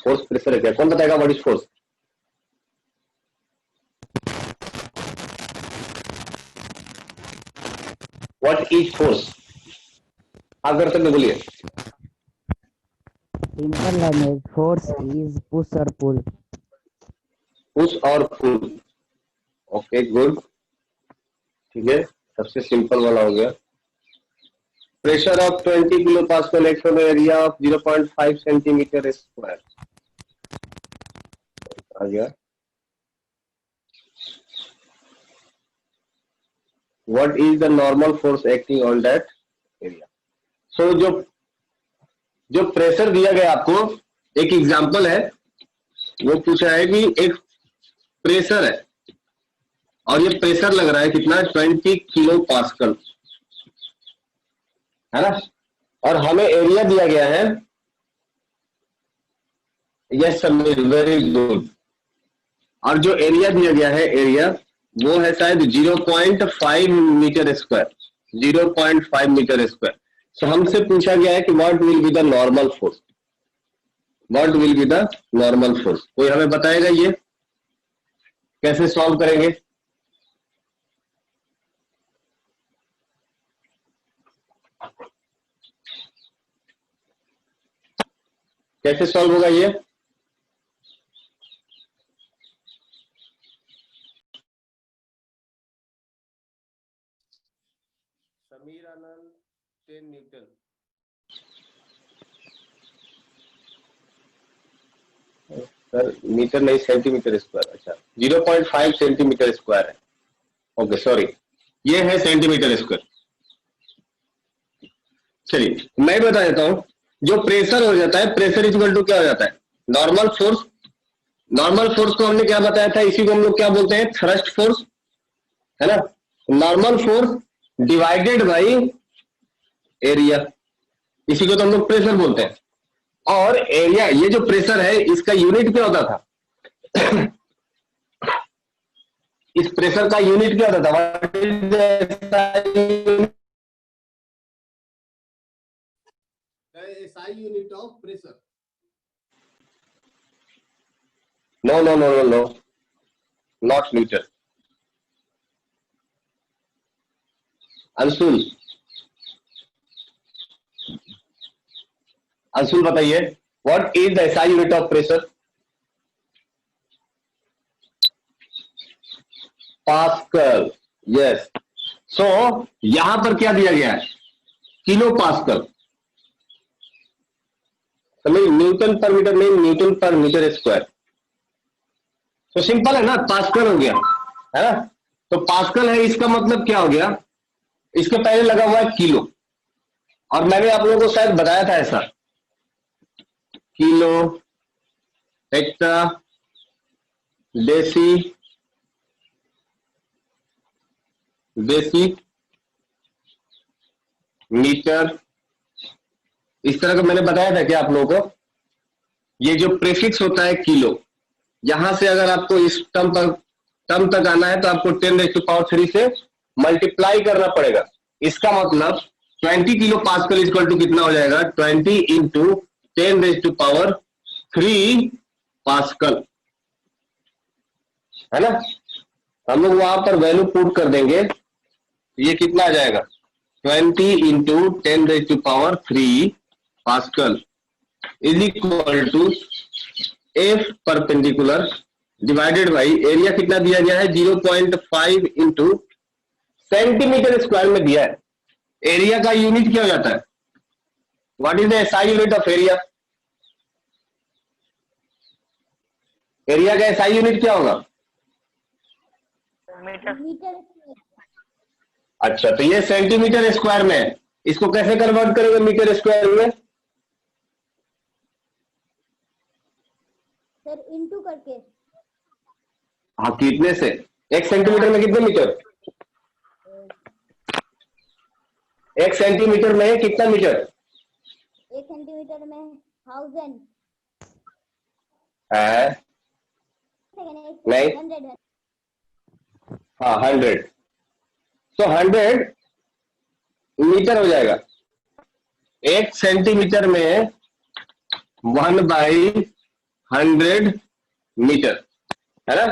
Force pressure है क्या? कौन बताएगा what is force? What is force? आप कर सकते, बोलिए। Simple language, force is push और पुल। पुश और पुल, ओके गुड, ठीक है, सबसे सिंपल वाला हो गया। Pressure of 20 kilo pascal act on area of 0.5 centimetre square आ गया। What is the normal force acting on that area? So जो प्रेशर दिया गया आपको, एक एग्जांपल है, वो पूछा है कि एक प्रेशर है और ये प्रेशर लग रहा है कितना, 20 किलो पास्कल, है ना, और हमें एरिया दिया गया है, यस समीर वेरी गुड, और जो एरिया दिया गया है, एरिया वो है शायद 0.5 मीटर स्क्वायर, 0.5 मीटर स्क्वायर। सो हमसे पूछा गया है कि what will be the normal force, what will be the normal force? कोई हमें बताएगा ये कैसे सॉल्व करेंगे? कैसे सॉल्व होगा ये? समीर आनंद 10 न्यूटन, सर मीटर नहीं सेंटीमीटर स्क्वायर, अच्छा 0.5 सेंटीमीटर स्क्वायर है, ओके सॉरी, ये है सेंटीमीटर स्क्वायर। चलिए मैं बता देता हूं, जो प्रेशर हो जाता है, प्रेशर इक्वल टू क्या हो जाता है, नॉर्मल फोर्स। नॉर्मल फोर्स को हमने क्या बताया था, इसी को हम लोग क्या बोलते हैं, थ्रस्ट फोर्स, है ना। Normal force divided by area, इसी को तो हम लोग प्रेशर बोलते हैं। और एरिया, ये जो प्रेशर है इसका यूनिट क्या होता था इस प्रेशर का यूनिट क्या होता था, what is the SI unit of pressure? No no no no no, not metre. Anshul, Anshul बताइए, what is the SI unit of pressure? Pascal, yes. So यहां पर क्या दिया गया है, किलो पास्कल, समझ, न्यूटन पर मीटर नहीं, न्यूटन पर मीटर स्क्वायर। तो सिंपल है ना, पास्कल हो गया, है ना। तो पास्कल है, इसका मतलब क्या हो गया, इसके पहले लगा हुआ है किलो, और मैंने आप लोगों को शायद बताया था ऐसा, kilo, hecto, deci, deci, metre, इस तरह का मैंने बताया था क्या आप लोगों को? ये जो प्रीफिक्स होता है किलो, यहां से अगर आपको इस टर्म तक आना है तो आपको 10⁻³ से मल्टीप्लाई करना पड़ेगा। इसका मतलब 20 किलो पास्कल इक्वल टू कितना हो जाएगा, 20 इंटू 10⁻³ पास्कल, है ना। हम लोग वहां पर वैल्यू पुट कर देंगे, ये कितना आ जाएगा, 20 into 10⁻³ pascal is equal to F perpendicular divided by area, कितना दिया गया है, 0.5 इंटू सेंटीमीटर स्क्वायर में दिया है। एरिया का यूनिट क्या हो जाता है, what is the SI unit of area? Area का SI यूनिट क्या होगा? मीटर। अच्छा, तो ये सेंटीमीटर स्क्वायर में है, इसको कैसे कन्वर्ट करेंगे मीटर स्क्वायर में? सर इनटू करके। हाँ, कितने से, 1 सेंटीमीटर में कितने मीटर, 1 सेंटीमीटर में कितना मीटर? 1 सेंटीमीटर में 1000 है नहीं, 100 हाँ 100, तो 100 मीटर हो जाएगा। 1 सेंटीमीटर में 1/100 100 मीटर, है ना।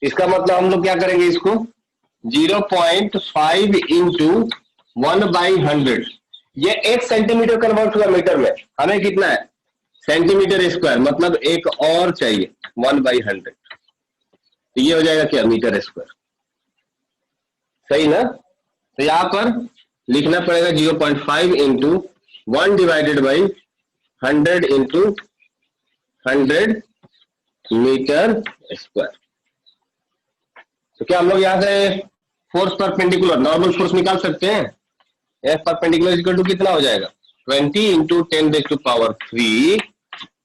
इसका मतलब हम लोग क्या करेंगे, इसको 0.5 इंटू 1/100, ये 1 सेंटीमीटर कन्वर्ट हुआ मीटर में, हमें कितना है सेंटीमीटर स्क्वायर, मतलब एक और चाहिए 1/100, तो ये हो जाएगा क्या मीटर स्क्वायर, सही ना। तो यहां पर लिखना पड़ेगा 0.5 इंटू 1/100 इंटू 100 मीटर स्क्वायर। तो क्या हम लोग यहां से फोर्स परपेंडिकुलर नॉर्मल फोर्स निकाल सकते हैं। एफ परपेंडिकुलर इक्वल टू कितना हो जाएगा 20 into 10⁻³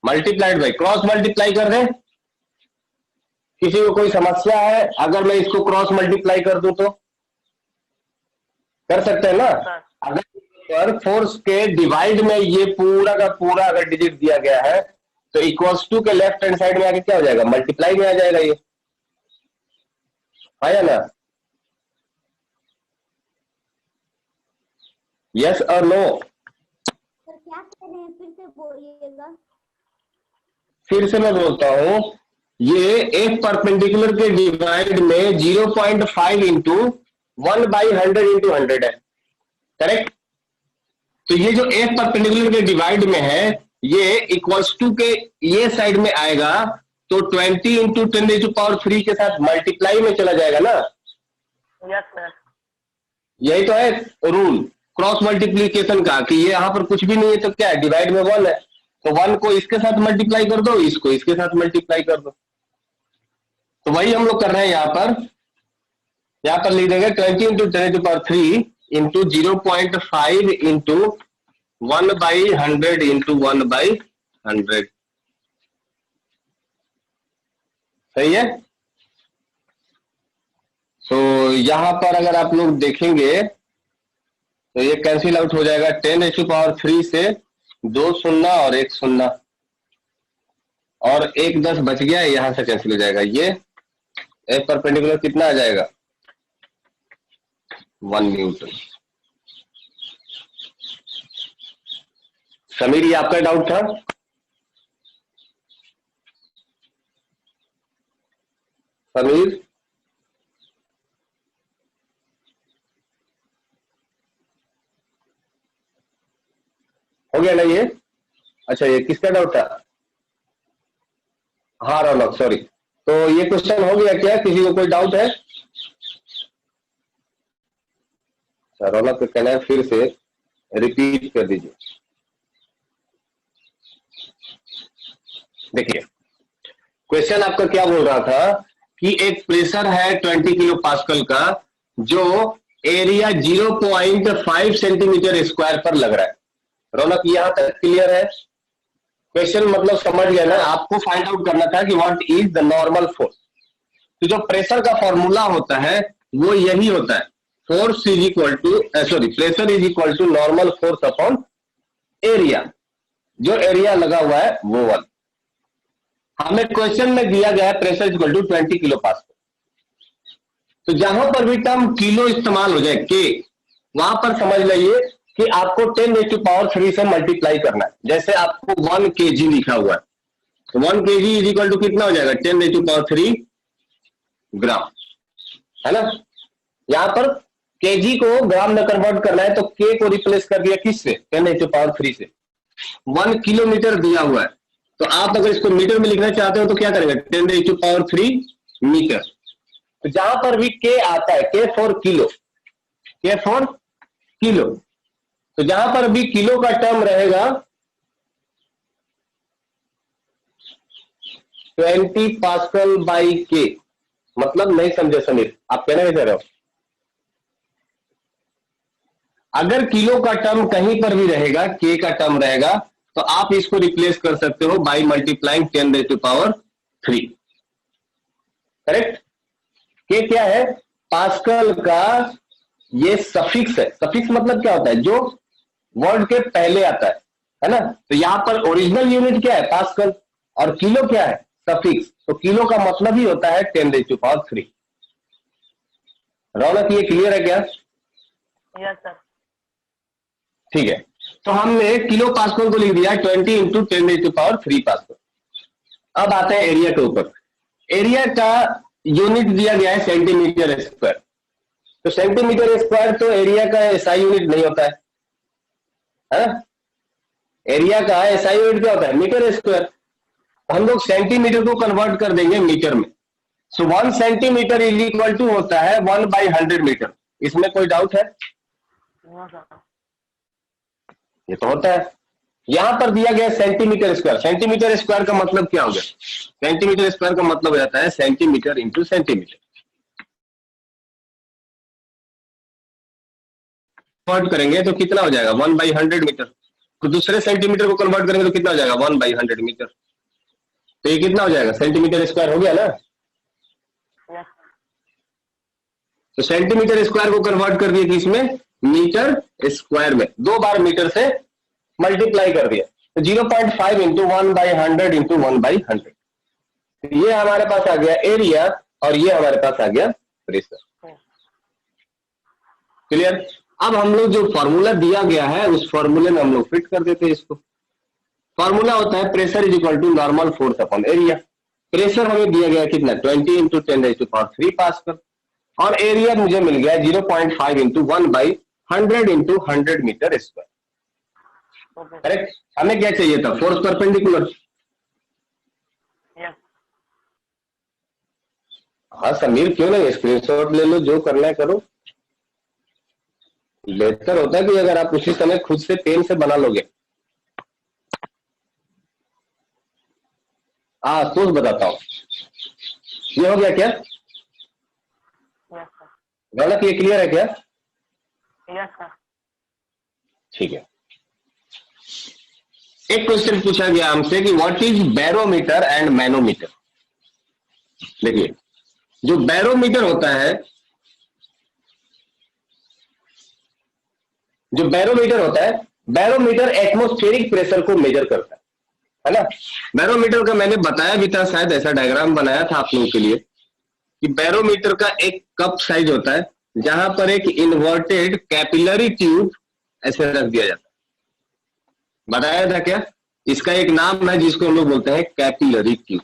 multiplied by, cross multiply कर दें। किसी को कोई समस्या है अगर मैं इसको क्रॉस मल्टीप्लाई कर दूं तो कर सकते हैं ना। अगर पर फोर्स के डिवाइड में ये पूरा का पूरा अगर डिजिट दिया गया है तो इक्वल्स टू के लेफ्ट हैंड साइड में आके क्या हो जाएगा मल्टीप्लाई में आ जाएगा, ये आया ना। यस और नो। सर क्या कह रहे हैं, फिर से बोलिएगा। फिर से मैं बोलता हूं, ये एफ परपेंडिकुलर के डिवाइड में 0.5 इंटू 1/100 इंटू 100 है, करेक्ट। तो ये जो एफ परपेंडिकुलर के डिवाइड में है ये इक्वल्स टू के ये साइड में आएगा तो 20 इंटू 10⁻³ के साथ मल्टीप्लाई में चला जाएगा ना। Yes sir. यही तो है रूल क्रॉस मल्टीप्लीकेशन का, कि ये यहां पर कुछ भी नहीं है तो क्या है डिवाइड में 1 है, तो 1 को इसके साथ मल्टीप्लाई कर दो, इसको इसके साथ मल्टीप्लाई कर दो। तो वही हम लोग कर रहे हैं यहां पर लिख देंगे 20 इंटू 10⁻³ इंटू 0.5 इंटू 1/100 इंटू 1/100, सही है। तो यहां पर अगर आप लोग देखेंगे तो ये कैंसिल आउट हो जाएगा, 10⁻³ से 2 शून्य और 1 शून्य और 1 10 बच गया, यहां से कैंसिल हो जाएगा। ये एफ परपेंडिकुलर कितना आ जाएगा 1 न्यूटन। समीर ये आपका डाउट था। समीर हो गया ना ये। अच्छा ये किसका डाउट था, हाँ रौनक सॉरी। तो ये क्वेश्चन हो गया क्या, किसी को कोई डाउट है। रौनक को कहना है फिर से रिपीट कर दीजिए। देखिए क्वेश्चन आपका क्या बोल रहा था कि एक प्रेशर है 20 किलो पास्कल का जो एरिया 0.5 सेंटीमीटर स्क्वायर पर लग रहा है। रौनक यहां तक क्लियर है। क्वेश्चन मतलब समझ गया ना, आपको फाइंड आउट करना था कि what is the normal force. तो जो प्रेशर का फॉर्मूला होता है वो यही होता है, force is equal to pressure is equal to normal force upon area, जो एरिया लगा हुआ है वो वाला। हमें क्वेश्चन में दिया गया है pressure is equal to 20 kilo pascal. तो जहां पर भी टर्म किलो इस्तेमाल हो जाए के, वहां पर समझ लीजिए कि आपको 10⁻³ से मल्टीप्लाई करना है। जैसे आपको 1 kg लिखा हुआ है तो 1 kg इज इक्वल टू कितना हो जाएगा 10⁻³ ग्राम, है ना। यहां पर केजी को ग्राम में कन्वर्ट करना है तो के को रिप्लेस कर दिया किससे 10⁻³ से। 1 किलोमीटर दिया हुआ है तो आप अगर इसको मीटर में लिखना चाहते हो तो क्या करेंगे 10⁻³ मीटर। तो जहां पर भी के आता है के फॉर किलो, के फॉर किलो, तो जहां पर भी किलो का टर्म रहेगा 20 पास्कल बाई के, मतलब नहीं समझे समीर आप कहना क्या रहे हो। अगर किलो का टर्म कहीं पर भी रहेगा के का टर्म रहेगा तो आप इसको रिप्लेस कर सकते हो बाई मल्टीप्लाइंग 10⁻³। करेक्ट। के क्या है पास्कल का ये सफिक्स है। सफिक्स मतलब क्या होता है जो वर्ड के पहले आता है ना। तो यहां पर ओरिजिनल यूनिट क्या है पास्कल और किलो क्या है सफिक्स, तो किलो का मतलब ही होता है 10⁻³। रौनक ये क्लियर है क्या। Yes sir. ठीक है, तो हमने किलो पास्कल को लिख दिया 20 इंटू 10⁻³ पास्कल। अब आते हैं एरिया के ऊपर। एरिया का यूनिट दिया गया है सेंटीमीटर स्क्वायर। तो सेंटीमीटर स्क्वायर तो एरिया का एसआई यूनिट नहीं होता है? एरिया का एसआई यूनिट क्या होता है? Metre square. हम लोग सेंटीमीटर को कन्वर्ट कर देंगे मीटर में। So 1 centimetre is equal to होता है 1/100 मीटर। इसमें कोई डाउट है? No sir. ये तो होता है। यहां पर दिया गया सेंटीमीटर स्क्वायर। सेंटीमीटर स्क्वायर का मतलब क्या हो गया? सेंटीमीटर स्क्वायर का मतलब हो जाता है सेंटीमीटर इंटू सेंटीमीटर। कन्वर्ट करेंगे तो कितना हो जाएगा? 1/100 मीटर। तो दूसरे सेंटीमीटर को कन्वर्ट करेंगे तो कितना हो जाएगा? 1/100 मीटर। तो ये कितना हो जाएगा? सेंटीमीटर स्क्वायर हो गया ना? यस। तो सेंटीमीटर स्क्वायर को कन्वर्ट कर दिया किसमें? मीटर स्क्वायर में। 2 बार मीटर से मल्टीप्लाई कर दिया तो 0.5 इंटू 1/100 इंटू 1/100। ये हमारे पास आ गया एरिया और ये हमारे पास आ गया प्रेशर। क्लियर? अब हम लोग जो फॉर्मूला दिया गया है उस फॉर्मूले में हम लोग फिट कर देते हैं इसको। फॉर्मूला होता है pressure is equal to normal force upon area. Pressure हमें दिया गया कितना? 20 इंटू 10⁻³ पास्कल और एरिया मुझे मिल गया 0.5 into 1/100 into 100 metre square. Correct? हमें क्या चाहिए था? Force perpendicular. यस। हाँ समीर, क्यों नहीं? स्क्रीनशॉट ले लो, जो करना है करो। बेहतर होता है कि अगर आप उसी समय खुद से पेन से बना लोगे। हाँ सोच बताता हूं। ये हो गया क्या? Yes sir. गलत? ये क्लियर है क्या? Yes sir. ठीक है। एक क्वेश्चन पूछा गया हमसे कि what is barometer and manometer. देखिए, जो बैरोमीटर होता है, बैरोमीटर एटमॉस्फेरिक प्रेशर को मेजर करता है ना? बैरोमीटर का मैंने बताया भी था, शायद ऐसा डायग्राम बनाया था आप लोगों के लिए कि बैरोमीटर का एक कप साइज होता है जहां पर एक इन्वर्टेड कैपिलरी ट्यूब ऐसे रख दिया जाता है। बताया था क्या? इसका एक नाम है जिसको हम लोग बोलते हैं कैपिलरी ट्यूब।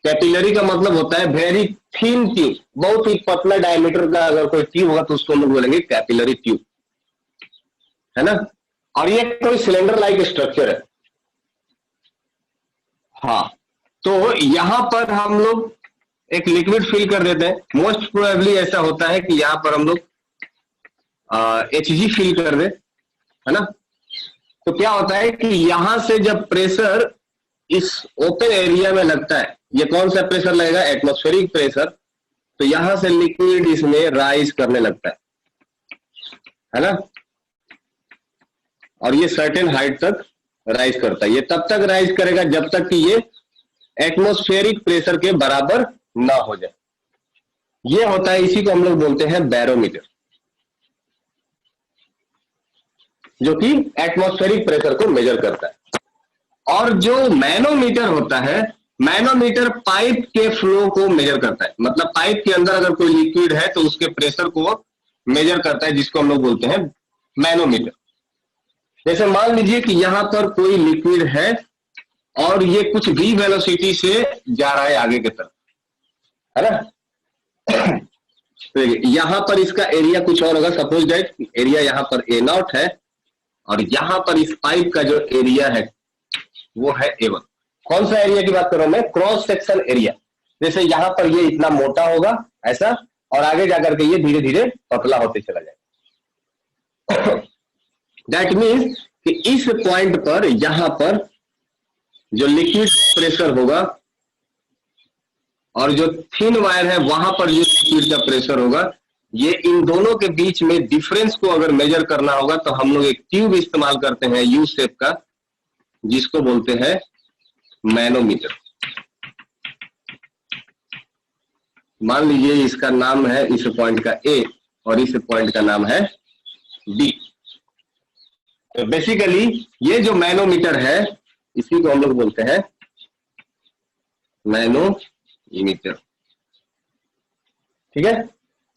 कैपिलरी का मतलब होता है वेरी थिन ट्यूब, बहुत ही पतला डायमीटर का अगर कोई ट्यूब होगा तो उसको हम लोग बोलेंगे कैपिलरी ट्यूब, है ना? और ये कोई सिलेंडर लाइक स्ट्रक्चर है। हाँ, तो यहां पर हम लोग एक लिक्विड फिल कर देते हैं। मोस्ट प्रोबेबली ऐसा होता है कि यहां पर हम लोग HG फिल कर दे, है ना? तो क्या होता है कि यहां से जब प्रेशर इस ओपन एरिया में लगता है, ये कौन सा प्रेशर लगेगा? Atmospheric pressure. तो यहां से लिक्विड इसमें राइज करने लगता है ना? और ये सर्टेन हाइट तक राइज करता है। ये तब तक राइज करेगा जब तक कि ये एटमॉस्फेरिक प्रेशर के बराबर ना हो जाए। ये होता है, इसी को हम लोग बोलते हैं बैरोमीटर, जो कि एटमॉस्फेरिक प्रेशर को मेजर करता है। और जो मैनोमीटर होता है, मैनोमीटर पाइप के फ्लो को मेजर करता है। मतलब पाइप के अंदर अगर कोई लिक्विड है तो उसके प्रेशर को मेजर करता है, जिसको हम लोग बोलते हैं मैनोमीटर। जैसे मान लीजिए कि यहां पर कोई लिक्विड है और ये कुछ भी वेलोसिटी से जा रहा है आगे की तरफ, है ना? तो यहां पर इसका एरिया कुछ और होगा। सपोज दैट एरिया यहां पर A0 है और यहां पर इस पाइप का जो एरिया है वो है A1। कौन सा एरिया की बात कर रहा हूं मैं? Cross section area. जैसे यहां पर ये इतना मोटा होगा ऐसा, और आगे जाकर के ये धीरे धीरे पतला होते चला जाएगा। दैट मीन्स कि इस पॉइंट पर यहां पर जो लिक्विड प्रेशर होगा और जो थिन वायर है वहां पर जो लिक्विड का प्रेशर होगा, ये इन दोनों के बीच में डिफरेंस को अगर मेजर करना होगा तो हम लोग एक ट्यूब इस्तेमाल करते हैं यू शेप का, जिसको बोलते हैं मैनोमीटर। मान लीजिए इसका नाम है इस पॉइंट का A और इस पॉइंट का नाम है B। तो बेसिकली ये जो मैनोमीटर है इसी को हम लोग बोलते हैं मैनोमीटर। ठीक है?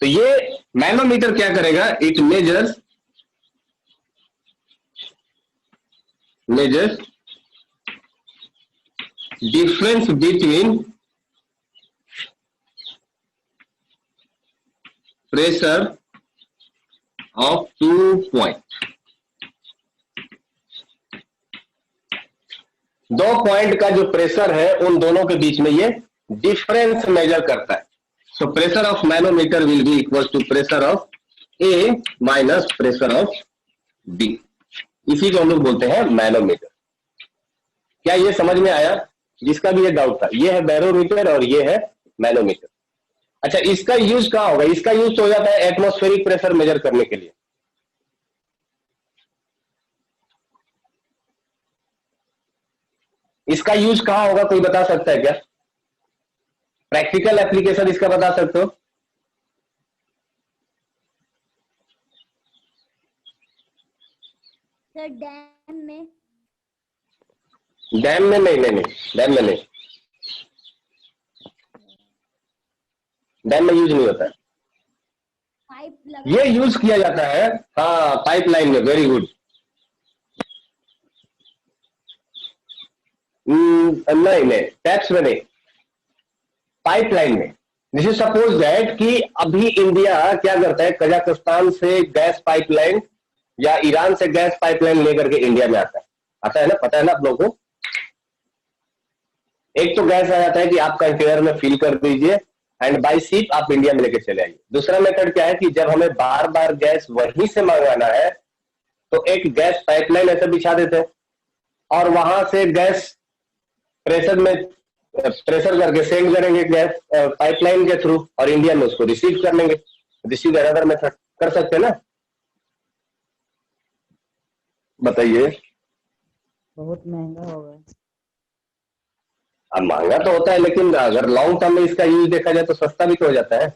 तो ये मैनोमीटर क्या करेगा? It measures difference between pressure of 2 point, 2 point का जो प्रेशर है उन दोनों के बीच में ये डिफरेंस मेजर करता है। So pressure of manometer will be equal to pressure of A minus pressure of B. इसी को हम लोग बोलते हैं मैनोमीटर। क्या ये समझ में आया? जिसका भी ये डाउट था, ये है बैरोमीटर और ये है मैनोमीटर। अच्छा, इसका यूज कहां होगा? इसका यूज तो हो जाता है एटमॉस्फेरिक प्रेशर मेजर करने के लिए। इसका यूज कहां होगा, कोई बता सकता है क्या? प्रैक्टिकल एप्लीकेशन इसका बता सकते हो? सर डैम में। डैम में नहीं, डैम में नहीं, डैम में यूज नहीं होता है। पाइप ये यूज किया जाता है हाँ पाइपलाइन में। Very good. नहीं, टैप्स में नहीं, पाइपलाइन में। जैसे सपोज दैट कि अभी इंडिया क्या करता है, कजाकिस्तान से गैस पाइपलाइन या ईरान से गैस पाइपलाइन लेकर के इंडिया में आता है ना, पता है ना आप लोगों को? एक तो गैस आ जाता है कि आप कंटेनर में फिल कर दीजिए एंड बाय शिप आप इंडिया में लेके चले आइए। दूसरा मेथड क्या है कि जब हमें बार बार गैस वहीं से मंगवाना है तो एक गैस पाइपलाइन ऐसे बिछा देते हैं और वहां से गैस प्रेशर करके सेंड करेंगे गैस पाइपलाइन के थ्रू और इंडिया में उसको रिसीव कर लेंगे। This is another method. कर सकते हैं ना? बताइए। बहुत महंगा होगा। अब महंगा तो होता है, लेकिन अगर लॉन्ग टर्म में इसका यूज देखा जाए तो सस्ता भी तो हो जाता है।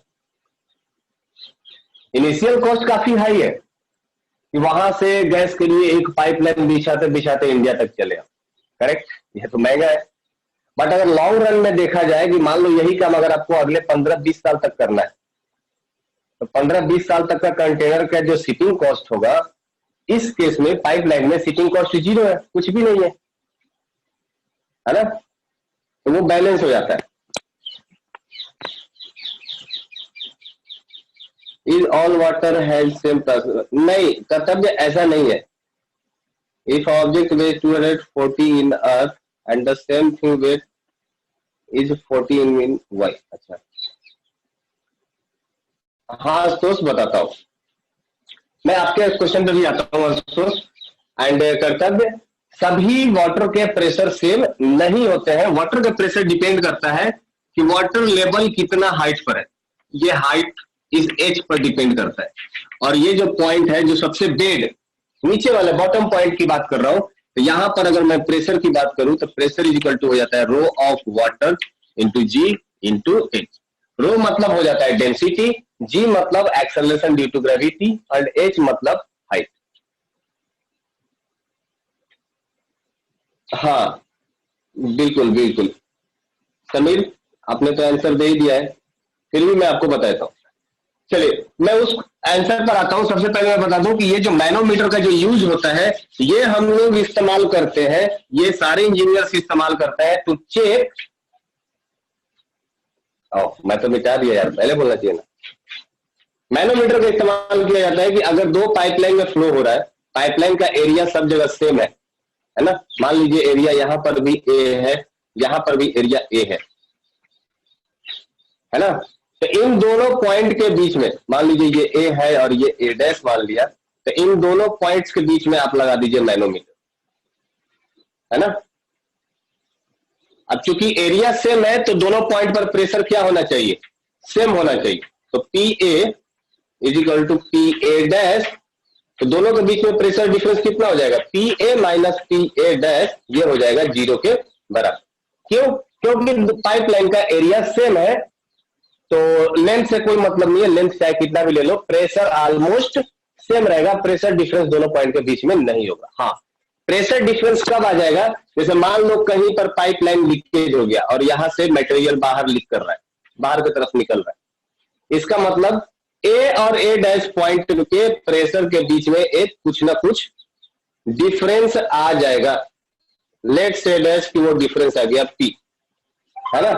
इनिशियल कॉस्ट काफी हाई है कि वहां से गैस के लिए एक पाइपलाइन बिछाते बिछाते इंडिया तक चले आओ। करेक्ट, यह तो महंगा है। बट अगर लॉन्ग रन में देखा जाए कि मान लो यही काम अगर आपको अगले 15-20 साल तक करना है तो 15-20 साल तक का कंटेनर का जो शिपिंग कॉस्ट होगा, इस केस में पाइपलाइन में शिपिंग कॉस्ट 0 है, कुछ भी नहीं है ना, तो वो बैलेंस हो जाता है। Is all water has same pressure? नहीं, कर्तव्य ऐसा नहीं है। If object weight 240 in earth and the same thing weight is 40 in Y. अच्छा हाँ आशुतोष, बताता हूं मैं आपके क्वेश्चन पे भी आता हूं आशुतोष। एंड कर्तव्य, सभी वाटर के प्रेशर सेम नहीं होते हैं। वाटर का प्रेशर डिपेंड करता है कि वाटर लेवल कितना हाइट पर है। ये हाइट इस एच पर डिपेंड करता है। और ये जो पॉइंट है, जो सबसे बेड नीचे वाले बॉटम पॉइंट की बात कर रहा हूं, तो यहां पर अगर मैं प्रेशर की बात करूं तो प्रेशर इज इक्वल टू हो जाता है rho of water into G into H. Rho मतलब हो जाता है डेंसिटी, जी मतलब acceleration due to gravity and H मतलब हाइट। हाँ बिल्कुल बिल्कुल समीर, आपने तो आंसर दे ही दिया है, फिर भी मैं आपको बताता हूं। चलिए मैं उस आंसर पर आता हूं। सबसे पहले मैं बता दूं कि ये जो मैनोमीटर का जो यूज होता है, ये हम लोग इस्तेमाल करते हैं, ये सारे इंजीनियर्स इस्तेमाल करते हैं टू चेक। मैं तो मिटा दिया यार, पहले बोलना चाहिए ना। मैनोमीटर का इस्तेमाल किया जाता है कि अगर 2 पाइपलाइन में फ्लो हो रहा है, पाइपलाइन का एरिया सब जगह सेम है ना। मान लीजिए एरिया यहां पर भी ए है, यहां पर भी एरिया ए है ना। तो इन दोनों पॉइंट के बीच में, मान लीजिए ये ए है और ये ए डैश मान लिया, तो इन दोनों पॉइंट्स के बीच में आप लगा दीजिए मैनोमीटर, है ना। अब चूंकि एरिया सेम है तो दोनों पॉइंट पर प्रेशर क्या होना चाहिए? सेम होना चाहिए। तो P A is equal to P A dash, तो दोनों के बीच में प्रेशर डिफरेंस कितना हो जाएगा? P A minus P A dash, ये हो जाएगा 0 के बराबर। क्यों? क्योंकि पाइपलाइन का एरिया सेम है, तो लेंथ से कोई मतलब नहीं है, लेंथ चाहे कितना भी ले लो, प्रेशर ऑलमोस्ट सेम रहेगा, प्रेशर डिफरेंस दोनों पॉइंट के बीच में नहीं होगा। हाँ, प्रेशर डिफरेंस कब आ जाएगा? जैसे मान लो कहीं पर पाइपलाइन लीकेज हो गया और यहां से मटेरियल बाहर लीक कर रहा है, बाहर की तरफ निकल रहा है, इसका मतलब ए और ए डैश पॉइंट के प्रेशर के बीच में एक कुछ ना कुछ डिफरेंस आ जाएगा। लेट से डैश की वो डिफरेंस आ गया P, है ना।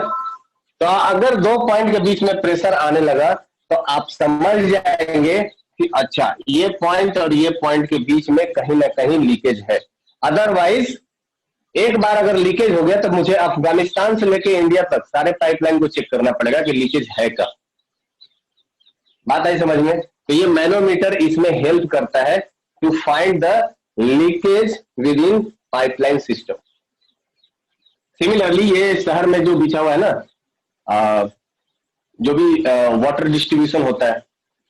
तो अगर दो पॉइंट के बीच में प्रेशर आने लगा तो आप समझ जाएंगे कि अच्छा ये पॉइंट और ये पॉइंट के बीच में कहीं ना कहीं लीकेज है। अदरवाइज एक बार अगर लीकेज हो गया तो मुझे अफगानिस्तान से लेके इंडिया तक सारे पाइपलाइन को चेक करना पड़ेगा कि लीकेज है क्या। बात आई समझ में। तो ये मैनोमीटर इसमें हेल्प करता है to find the leakage within pipeline system. Similarly ये शहर में जो बिछा हुआ है ना, जो भी वाटर डिस्ट्रीब्यूशन होता है,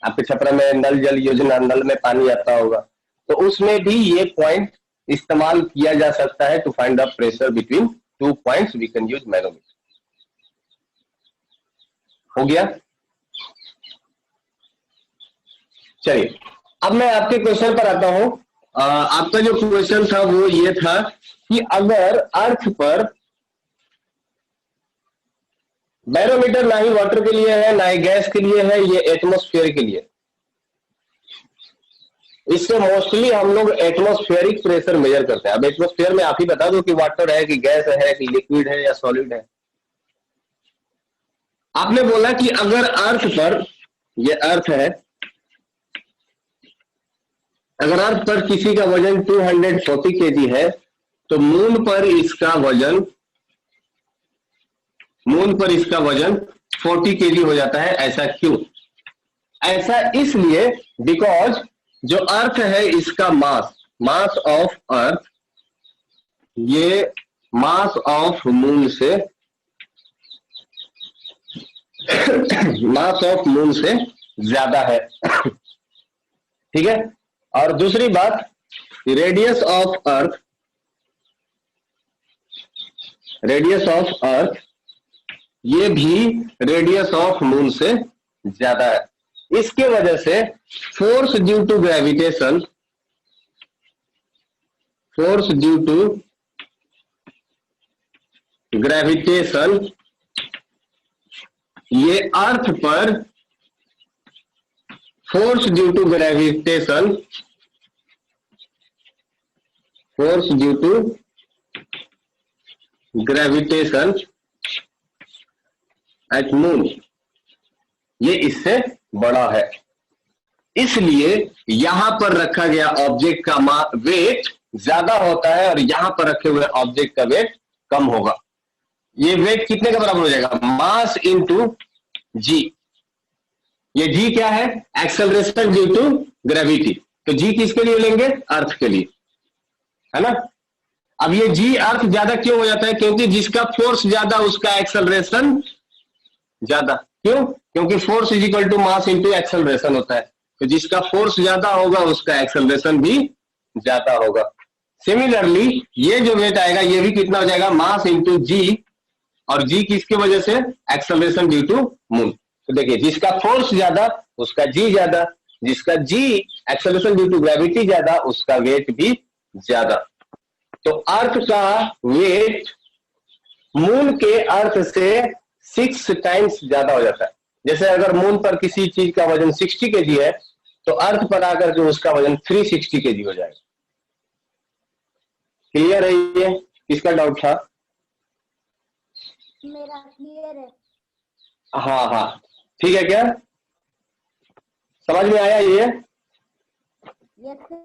आपके छपरा में नल जल योजना, नल में पानी आता होगा, तो उसमें भी ये पॉइंट इस्तेमाल किया जा सकता है to find the pressure between 2 points. We can use manometer. हो गया। चलिए अब मैं आपके क्वेश्चन पर आता हूं। आपका जो क्वेश्चन था वो ये था कि अगर अर्थ पर बैरोमीटर ना ही वाटर के लिए है ना ही गैस के लिए है, ये एटमॉस्फेयर के लिए। इससे मोस्टली हम लोग एटमॉस्फेरिक प्रेशर मेजर करते हैं। अब एटमॉस्फेयर में आप ही बता दो कि वाटर है कि गैस है कि लिक्विड है या सॉलिड है। आपने बोला कि अगर अर्थ पर, ये अर्थ है, अगर अर्थ पर किसी का वजन 240 केजी है तो मून पर इसका वजन 40 केजी हो जाता है। ऐसा क्यों? ऐसा इसलिए बिकॉज जो अर्थ है इसका मास ऑफ अर्थ, ये मास ऑफ मून से मास ऑफ मून से ज्यादा है। ठीक है। और दूसरी बात, रेडियस ऑफ अर्थ ये भी रेडियस ऑफ मून से ज्यादा है। इसके वजह से फोर्स ड्यू टू ग्रेविटेशन ये अर्थ पर force due to gravitation at moon, ये इससे बड़ा है। इसलिए यहां पर रखा गया ऑब्जेक्ट का वेट ज्यादा होता है और यहां पर रखे हुए ऑब्जेक्ट का वेट कम होगा। ये वेट कितने का बराबर हो जाएगा? Mass into G. ये जी क्या है? Acceleration due to gravity. तो जी किसके लिए लेंगे? अर्थ के लिए, है ना। अब ये जी अर्थ ज्यादा क्यों हो जाता है? क्योंकि जिसका फोर्स ज्यादा उसका एक्सेलरेशन ज्यादा। क्यों? क्योंकि force is equal to mass into acceleration होता है। तो जिसका फोर्स ज्यादा होगा उसका एक्सेलरेशन भी ज्यादा होगा। सिमिलरली ये जो वेट आएगा ये भी कितना हो जाएगा? मास इंटू जी, और जी किसकी वजह से? Acceleration due to moon. तो देखिए जिसका फोर्स ज्यादा उसका जी ज्यादा, जिसका G acceleration due to gravity ज्यादा उसका वेट भी ज्यादा। तो अर्थ का वेट मून के अर्थ से 6 टाइम्स ज्यादा हो जाता है। जैसे अगर मून पर किसी चीज का वजन 60 केजी है तो अर्थ पर आकर के उसका वजन 360 केजी हो जाएगा। क्लियर है ये? किसका डाउट था? मेरा क्लियर है। हाँ ठीक है। क्या समझ में आया ये? यस।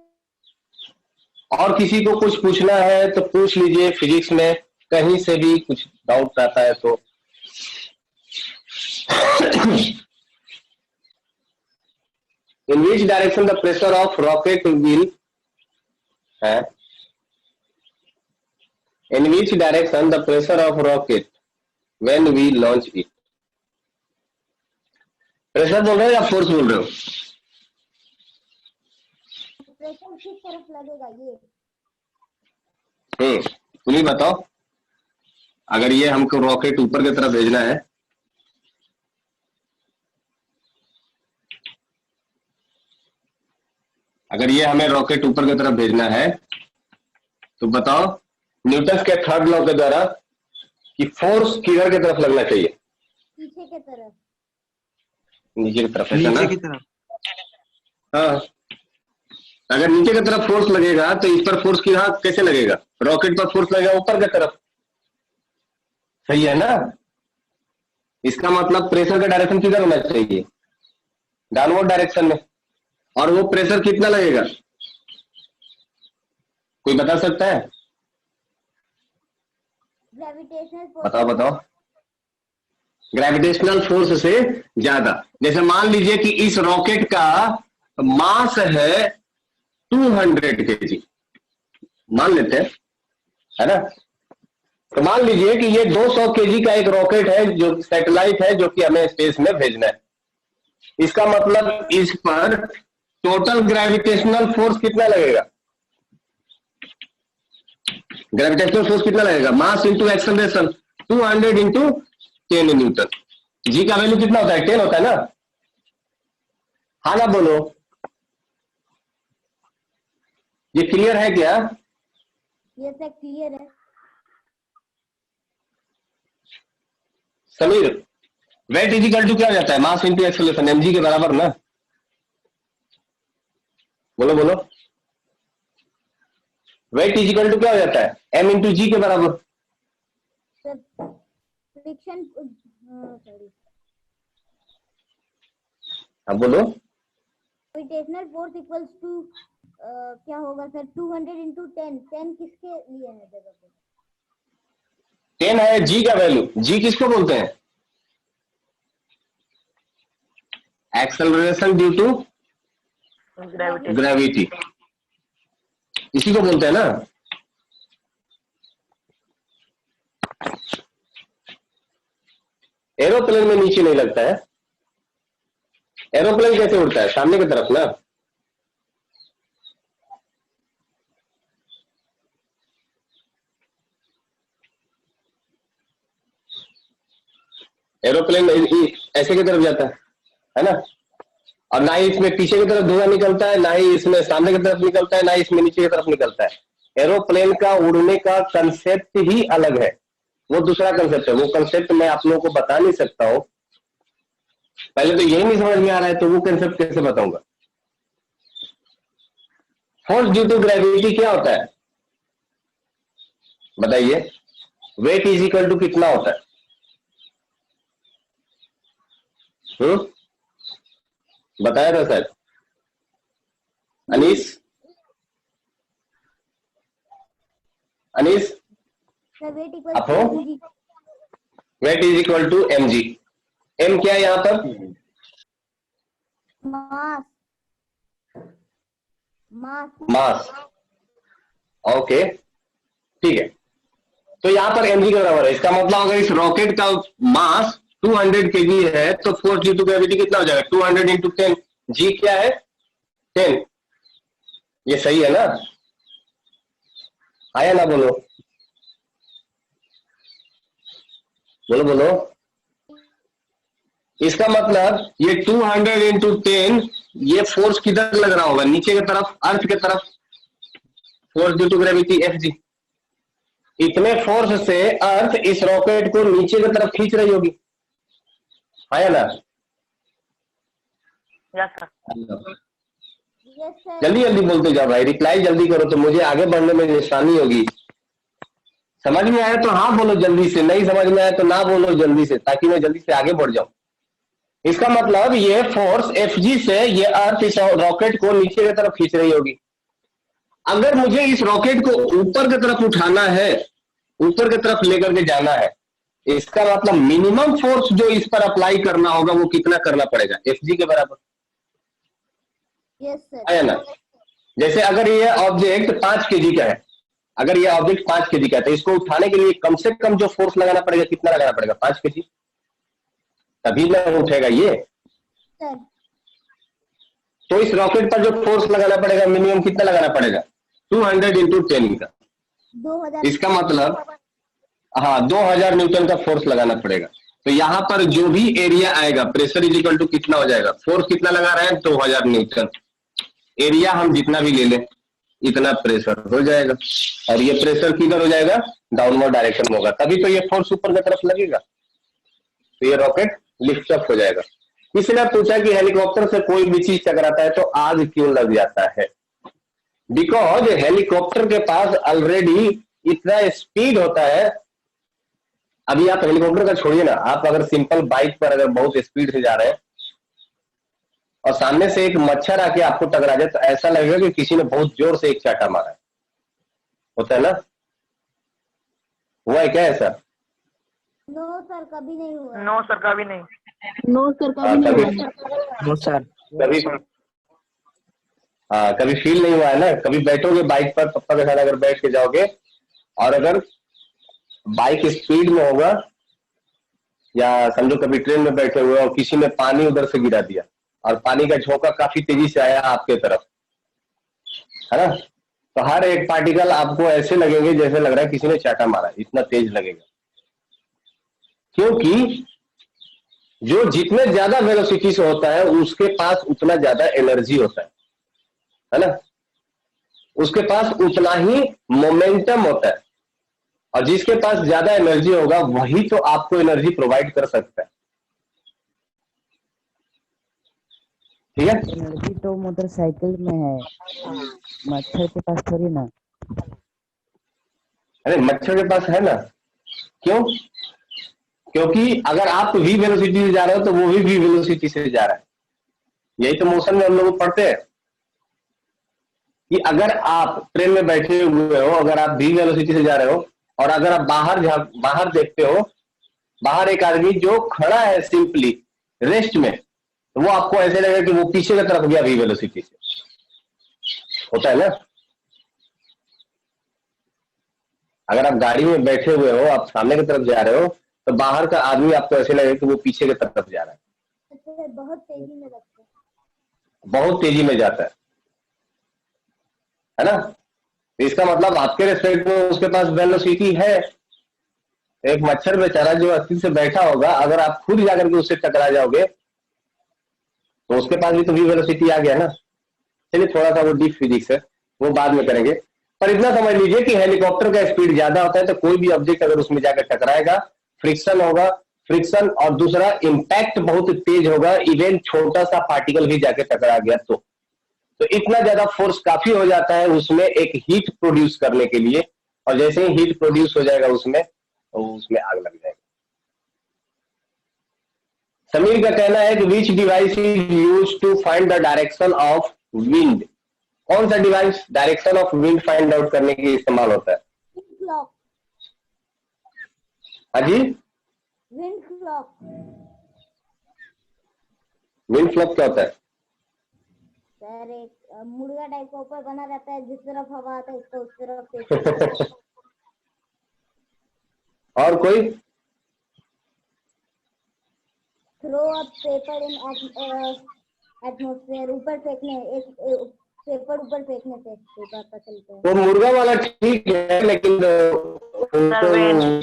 और किसी को कुछ पूछना है तो पूछ लीजिए। फिजिक्स में कहीं से भी कुछ डाउट आता है तो। In which direction the pressure of rocket will है? In which direction the pressure of rocket when we launch it? Pressure बोल रहे हो या फोर्स बोल रहे हो? प्रेशर किस तरफ लगेगा ये? तुम ही बताओ। अगर ये हमको रॉकेट ऊपर की तरफ भेजना है तो बताओ न्यूटन के थर्ड लॉ के द्वारा कि फोर्स किधर की तरफ लगना चाहिए? पीछे की तरफ। नीचे की तरफ, ऐसा ना? नीचे की तरफ। हाँ अगर नीचे की तरफ फोर्स लगेगा तो इस पर फोर्स किधर कैसे लगेगा? रॉकेट पर फोर्स लगेगा ऊपर की तरफ, सही है ना? इसका मतलब प्रेशर का डायरेक्शन किधर होना चाहिए? डाउनवर्ड डायरेक्शन में। और वो प्रेशर कितना लगेगा, कोई बता सकता है? ग्रेविटेशनल बताओ बताओ। ग्रेविटेशनल फोर्स से ज्यादा। जैसे मान लीजिए कि इस रॉकेट का मास है 200 kg, मान लेते हैं, है ना? तो मान लीजिए कि ये 200 kg का एक रॉकेट है, जो सैटेलाइट है, जो कि हमें स्पेस में भेजना है। इसका मतलब इस पर टोटल ग्रेविटेशनल फोर्स कितना लगेगा? ग्रेविटेशनल फोर्स कितना लगेगा? Mass into acceleration, 200 into 10 newton. G का वैल्यू कितना होता है? 10 होता है ना? हाँ ना बोलो। ये क्लियर है क्या? ये सब क्लियर है। समीर, वेट इजिकल टू क्या हो जाता है? मास इंटू एक्सेलरेशन, mg के बराबर ना? बोलो बोलो। वेट इजिकल टू क्या हो जाता है? m इंटू जी के बराबर। सर फ्रिक्शन, सॉरी, अब बोलो। ग्रेविटेशनल फोर्स इक्वल्स टू क्या होगा सर? 200 इंटू 10। 10 किसके लिए है जगह पे? 10 है जी का वैल्यू। जी किसको बोलते हैं? Acceleration due to gravity. Gravity, इसी को बोलते हैं ना? एरोप्लेन में नीचे नहीं लगता है। एरोप्लेन कैसे उड़ता है? सामने की तरफ ना। एरोप्लेन ऐसे की तरफ जाता है ना? और ना ही इसमें पीछे की तरफ धुआं निकलता है, ना ही इसमें सामने की तरफ निकलता है, ना ही इसमें नीचे की तरफ निकलता है। एरोप्लेन का उड़ने का कंसेप्ट ही अलग है, वो दूसरा कंसेप्ट है। वो कंसेप्ट मैं आप लोगों को बता नहीं सकता हूं। पहले तो यही नहीं समझ में आ रहा है, तो वो कंसेप्ट कैसे बताऊंगा? फोर्स ड्यू टू ग्रेविटी क्या होता है बताइए? वेट इज इक्वल टू कितना होता है? बताया था sir. Anees, Anees sir weight आप हो? Equals to weight is equal to M G. M क्या है यहां पर? मास। मास। मास। ओके, ठीक है। तो यहां पर एम जी के बराबर है। इसका मतलब अगर इस रॉकेट का मास 200 kg है तो फोर्स ड्यू टू ग्रेविटी कितना हो जाएगा? 200 इंटू 10। जी क्या है? 10। ये सही है ना? आया ना? बोलो बोलो बोलो। इसका मतलब ये 200 इंटू 10, ये फोर्स किधर लग रहा होगा? नीचे की तरफ, अर्थ की तरफ। Force due to gravity F G. इतने फोर्स से अर्थ इस रॉकेट को नीचे की तरफ खींच रही होगी, है ना? Yes sir. Yes sir. जल्दी जल्दी बोलते जाओ भाई, रिप्लाई जल्दी करो तो मुझे आगे बढ़ने में निशानी होगी। समझ में आया तो हाँ बोलो जल्दी से, नहीं समझ में आया तो ना बोलो जल्दी से, ताकि मैं जल्दी से आगे बढ़ जाऊं। इसका मतलब ये फोर्स एफ जी से ये अर्थ इस रॉकेट को नीचे की तरफ खींच रही होगी। अगर मुझे इस रॉकेट को ऊपर की तरफ उठाना है, ऊपर की तरफ लेकर के जाना है, इसका मतलब मिनिमम फोर्स जो इस पर अप्लाई करना होगा वो कितना करना पड़ेगा? एफ जी के बराबर। Yes sir. है ना? जैसे अगर ये ऑब्जेक्ट 5 kg का है, अगर ये ऑब्जेक्ट 5 kg का है तो इसको उठाने के लिए कम से कम जो फोर्स लगाना पड़ेगा कितना लगाना पड़ेगा? 5 kg, तभी ना उठेगा ये। सर तो इस रॉकेट पर जो फोर्स लगाना पड़ेगा मिनिमम कितना लगाना पड़ेगा? 200 इंटू 10 का। 2000। इसका मतलब हाँ 2000 न्यूटन का फोर्स लगाना पड़ेगा। तो यहां पर जो भी एरिया आएगा, प्रेशर इज इक्वल टू कितना हो जाएगा? फोर्स कितना लगा रहे हैं? 2000 न्यूटन। एरिया हम जितना भी ले लें इतना प्रेशर हो जाएगा, और ये प्रेशर किधर हो जाएगा? डाउनवर्ड डायरेक्शन में होगा, तभी तो ये फोर्स ऊपर की तरफ लगेगा, तो ये रॉकेट लिफ्ट अप हो जाएगा। किसी ने पूछा कि हेलीकॉप्टर से कोई भी चीज टकराता है तो आग क्यों लग जाता है? बिकॉज हेलीकॉप्टर के पास ऑलरेडी इतना स्पीड होता है। अभी आप हेलीकॉप्टर का छोड़िए ना, आप अगर सिंपल बाइक पर अगर बहुत स्पीड से जा रहे हैं और सामने से एक मच्छर आके आपको टकरा जाए तो ऐसा लगेगा कि किसी ने बहुत जोर से एक चाटा मारा है। होता है ना? हुआ है क्या ऐसा? नो सर, कभी नहीं हुआ। नो सर कभी नहीं। नो सर हाँ, कभी नहीं कभी हुआ। No sir. कभी हाँ, कभी फील नहीं हुआ है ना? कभी बैठोगे बाइक पर, पप्पा के साथ अगर बैठ के जाओगे और अगर बाइक स्पीड में होगा या समझो कभी ट्रेन में बैठे हुए और किसी ने पानी उधर से गिरा दिया और पानी का झोंका काफी तेजी से आया आपके तरफ, है ना? तो हर एक पार्टिकल आपको ऐसे लगेंगे जैसे लग रहा है किसी ने चाटा मारा, इतना तेज लगेगा। क्योंकि जो जितने ज्यादा वेलोसिटी से होता है उसके पास उतना ज्यादा एनर्जी होता है ना? उसके पास उतना ही मोमेंटम होता है और जिसके पास ज्यादा एनर्जी होगा वही तो आपको एनर्जी प्रोवाइड कर सकता है। ठीक है? एनर्जी तो मोटरसाइकिल में है, मच्छर के पास थोड़ी ना। अरे मच्छर के पास है ना। क्यों? क्योंकि अगर आप v वेलोसिटी से जा रहे हो तो वो भी v वेलोसिटी से जा रहा है। यही तो मोशन में हम लोग पढ़ते हैं कि अगर आप ट्रेन में बैठे हुए हो, अगर आप v वेलोसिटी से जा रहे हो और अगर आप बाहर देखते हो, बाहर एक आदमी जो खड़ा है सिंपली रेस्ट में, तो वो आपको ऐसे लगेगा कि वो पीछे की तरफ गया v वेलोसिटी से। होता है ना? अगर आप गाड़ी में बैठे हुए हो, आप सामने की तरफ जा रहे हो, तो बाहर का आदमी आपको ऐसे लगेगा कि वो पीछे की तरफ जा रहा है। अच्छा, बहुत तेजी में लगता है। बहुत तेजी में जाता है ना? तो इसका मतलब आपके रेस्पेक्ट में उसके पास वेलोसिटी है। एक मच्छर बेचारा जो अस्थिर से बैठा होगा, अगर आप खुद जाकर के उससे टकरा जाओगे तो उसके पास भी तो v वेलोसिटी आ गया ना। चलिए थोड़ा सा वो डीप फिजिक्स है, वो बाद में करेंगे। पर इतना समझ लीजिए कि हेलीकॉप्टर का स्पीड ज्यादा होता है तो कोई भी ऑब्जेक्ट अगर उसमें जाकर टकराएगा, फ्रिक्शन होगा, फ्रिक्शन और दूसरा इम्पैक्ट बहुत तेज होगा। इवन छोटा सा पार्टिकल भी जाके टकरा गया तो इतना ज्यादा फोर्स काफी हो जाता है उसमें एक हीट प्रोड्यूस करने के लिए, और जैसे ही हीट प्रोड्यूस हो जाएगा उसमें, तो उसमें आग लग जाएगी। समीर का कहना है कि which device is use to find the direction of wind. कौन सा device direction of wind find out करने के लिए इस्तेमाल होता है? Wind clock. हाँ जी, विंड क्लॉक। विंड फ्लॉप क्या होता है? सर एक मुर्गा टाइप का ऊपर बना रहता है, जिस तरफ हवा आता है उसको उस तरफ फेंकते और कोई? Throw up paper in atmosphere. ऊपर फेंकने, एक पेपर ऊपर फेंकने से पता चलता है। तो मुर्गा वाला ठीक है, लेकिन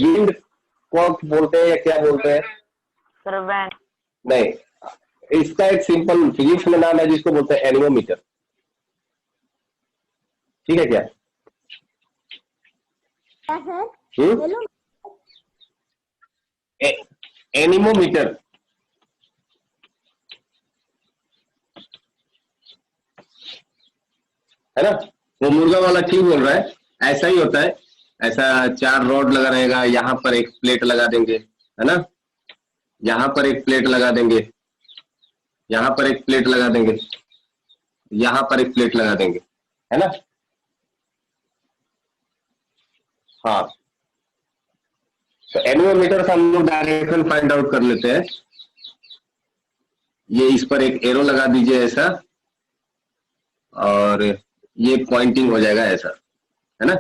विंड क्लॉक बोलते हैं या क्या बोलते हैं? सर वैन। नहीं, इसका एक सिंपल फिजिक्स में नाम है जिसको बोलते हैं एनीमोमीटर। ठीक है क्या? क्या सर? हम्म? एनीमोमीटर। है ना? वो मुर्गा वाला ठीक बोल रहा है, ऐसा ही होता है। ऐसा 4 रॉड लगा रहेगा, यहाँ पर एक प्लेट लगा देंगे, है ना? यहाँ पर एक प्लेट लगा देंगे, यहाँ पर एक प्लेट लगा देंगे, यहाँ पर एक प्लेट लगा देंगे, है ना? हाँ, तो एनीमोमीटर से हम लोग डायरेक्शन फाइंड आउट कर लेते हैं। ये इस पर एक एरो लगा दीजिए ऐसा, और ये पॉइंटिंग हो जाएगा ऐसा, है ना?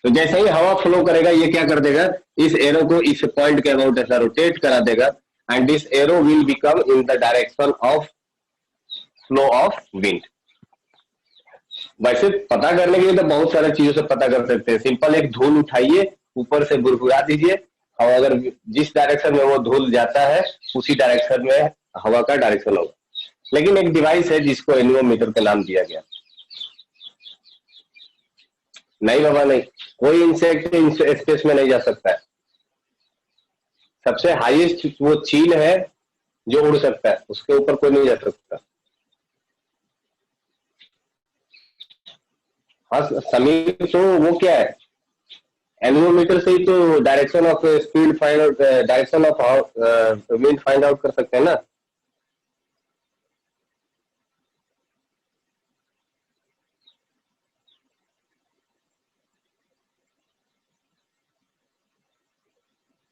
तो जैसे ही हवा फ्लो करेगा ये क्या कर देगा, इस एरो को इस पॉइंट के अबाउट ऐसा रोटेट करा देगा, and this arrow will become in the direction of flow of wind. वैसे पता करने के लिए तो बहुत सारी चीजों से पता कर सकते हैं। सिंपल एक धूल उठाइए, ऊपर से बुरबुरा दीजिए, और अगर जिस डायरेक्शन में वो धूल जाता है उसी डायरेक्शन में हवा का डायरेक्शन होगा। लेकिन एक डिवाइस है जिसको एनीमोमीटर का नाम दिया गया। नहीं बाबा नहीं, कोई इंसेक्ट स्पेस में नहीं जा सकता है। सबसे हाईएस्ट वो चील है जो उड़ सकता है, उसके ऊपर कोई नहीं जा सकता। हाँ समीर, तो वो क्या है, एनोमीटर से ही तो direction of speed find out, direction of wind find out कर सकते हैं ना।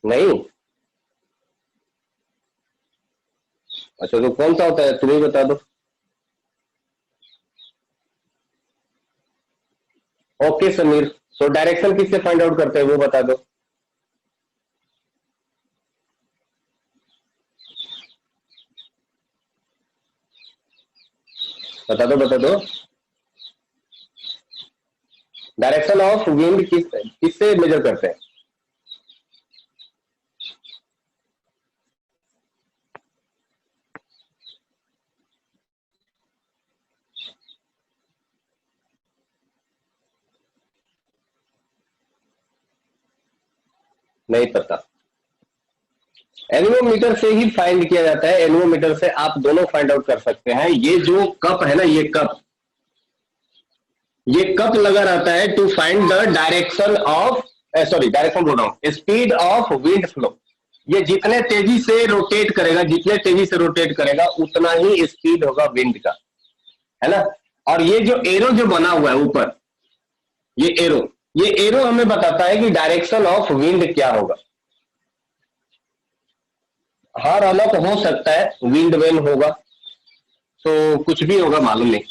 नहीं, अच्छा तो कौन सा होता है, तुम्हें बता दो। ओके समीर, सो डायरेक्शन किससे फाइंड आउट करते हैं वो बता दो। बता दो डायरेक्शन ऑफ विंड किससे मेजर करते हैं। नहीं पता, एनोमीटर से ही फाइंड किया जाता है। एनोमीटर से आप दोनों फाइंड आउट कर सकते हैं। ये जो कप है ना, ये कप लगा रहता है to find the direction of, sorry direction बोल रहा हूं, स्पीड ऑफ विंड फ्लो। ये जितने तेजी से रोटेट करेगा उतना ही स्पीड होगा विंड का, है ना। और ये जो एरो जो बना हुआ है ऊपर, ये एरो हमें बताता है कि डायरेक्शन ऑफ विंड क्या होगा। हर अलग हो सकता है, विंड वेन होगा, तो कुछ भी होगा, मालूम नहीं।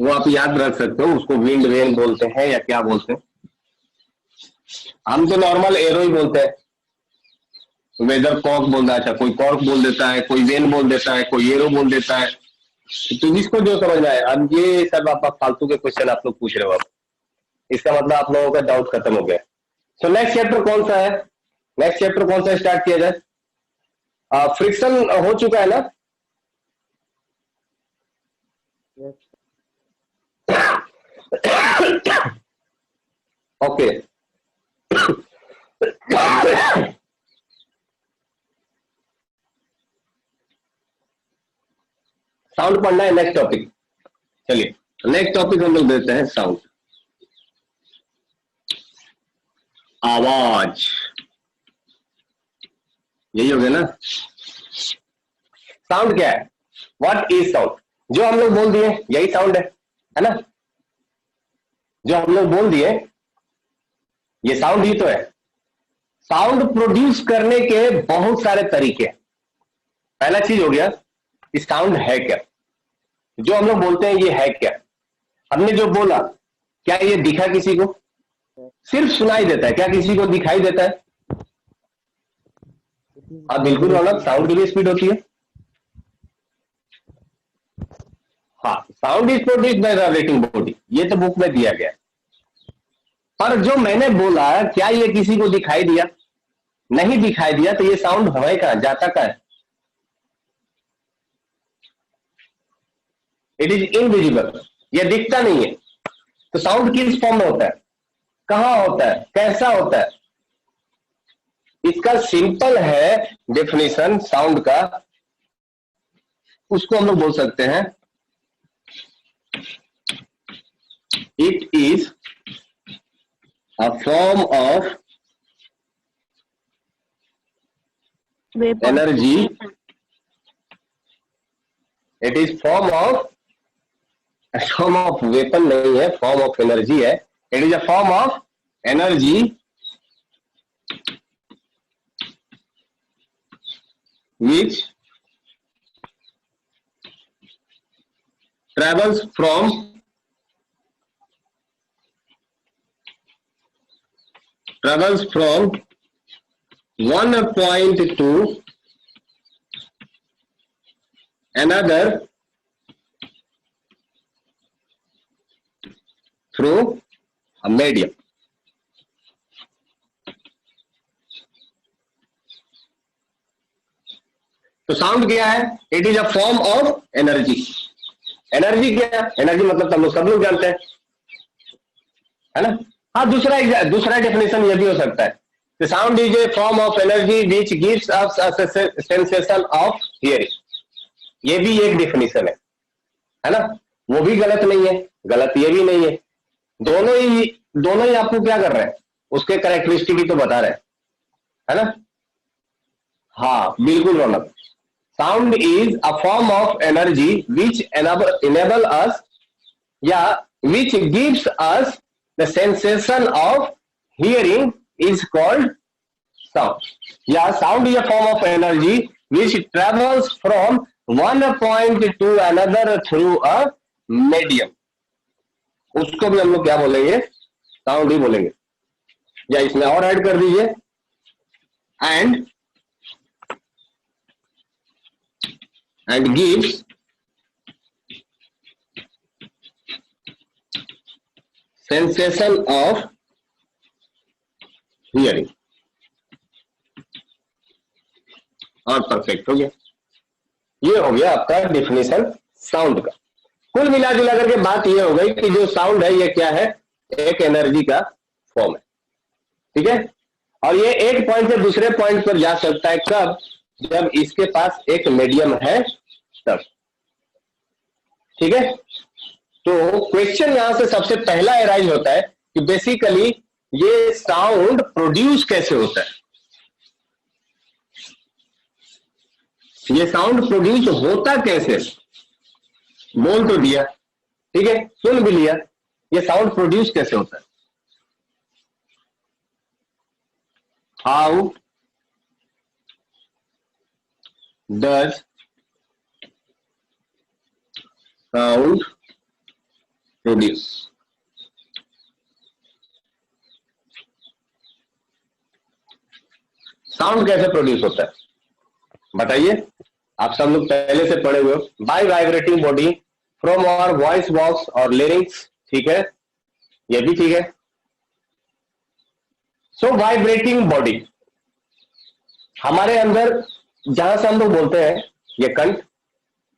वो आप याद रख सकते हो, उसको विंड वेन बोलते हैं या क्या बोलते हैं। हम तो नॉर्मल एरो ही बोलते हैं। वेदर कॉक बोल रहा, अच्छा कोई कॉर्क बोल देता है, कोई वेन बोल देता है, कोई एरो बोल देता है, तो जिसको जो समझ में आए। अब ये सब आप फालतू के क्वेश्चन आप लोग पूछ रहे हो, आप इसका मतलब आप लोगों का डाउट खत्म हो गया। सो नेक्स्ट चैप्टर कौन सा है, नेक्स्ट चैप्टर कौन सा स्टार्ट किया जाए। फ्रिक्शन हो चुका है ना। ओके साउंड पढ़ना है नेक्स्ट टॉपिक। चलिए नेक्स्ट टॉपिक हम लोग देते हैं साउंड, आवाज। यही हो गया ना। साउंड क्या है, व्हाट इज साउंड। जो हम लोग बोल दिए यही साउंड है ना। जो हम लोग बोल दिए ये साउंड ही तो है। साउंड प्रोड्यूस करने के बहुत सारे तरीके। पहला चीज हो गया कि साउंड है क्या। जो हम लोग बोलते हैं ये है क्या। हमने जो बोला, क्या ये दिखा किसी को, सिर्फ सुनाई देता है, क्या किसी को दिखाई देता है। आप बिल्कुल अलग, साउंड की भी स्पीड होती है। हाँ, sound is produced by vibrating body, ये तो बुक में दिया गया। पर जो मैंने बोला, क्या ये किसी को दिखाई दिया, नहीं दिखाई दिया, तो ये साउंड हवाई का जाता का है। इट इज इनविजिबल, ये दिखता नहीं है। तो साउंड किस फॉर्म में होता है, कहां होता है, कैसा होता है। इसका सिंपल है डेफिनेशन साउंड का, उसको हम लोग बोल सकते हैं it is a form of energy. It is form of weapon नहीं है, form of energy है। It is a form of energy which travels from one point to another through a medium. तो साउंड क्या है, it is a form of energy. Energy क्या है, energy मतलब हम लोग सब लोग जानते हैं, है ना। हाँ, दूसरा डेफिनेशन ये भी हो सकता है, the sound is a form of energy which gives us a sensation of hearing. ये भी एक डिफिनीशन है ना, वो भी गलत नहीं है, गलत ये भी नहीं है, दोनों ही आपको क्या कर रहे हैं, उसके कैरेक्टरिस्टिक ही तो बता रहे हैं, है ना। हाँ बिल्कुल Raunak, sound is a form of energy which enable us या which gives us the sensation of hearing is called sound. या sound is a form of energy which travels from one point to another through a medium. उसको भी हम लोग क्या बोलेंगे, sound ही बोलेंगे। या इसमें और ऐड कर दीजिए, and gives sensation of hearing। और परफेक्ट हो गया, ये हो गया आपका डिफिनेशन साउंड का। कुल मिला जुला करके बात ये हो गई कि जो साउंड है ये क्या है, एक एनर्जी का फॉर्म है, ठीक है। और ये एक पॉइंट से दूसरे पॉइंट पर जा सकता है कब, जब इसके पास एक मीडियम है तब, ठीक है। तो क्वेश्चन यहां से सबसे पहला एराइज होता है कि बेसिकली ये साउंड प्रोड्यूस कैसे होता है, ये साउंड प्रोड्यूस होता कैसे, बोल तो दिया, ठीक है, सुन भी लिया, ये साउंड प्रोड्यूस कैसे होता है। How does sound produce, sound कैसे प्रोड्यूस होता है बताइए। आप सब लोग पहले से पढ़े हुए हो, by vibrating body from our voice box और लिरिक्स, ठीक है, ये भी ठीक है। सो वाइब्रेटिंग बॉडी हमारे अंदर जहां से हम लोग बोलते हैं, ये कंठ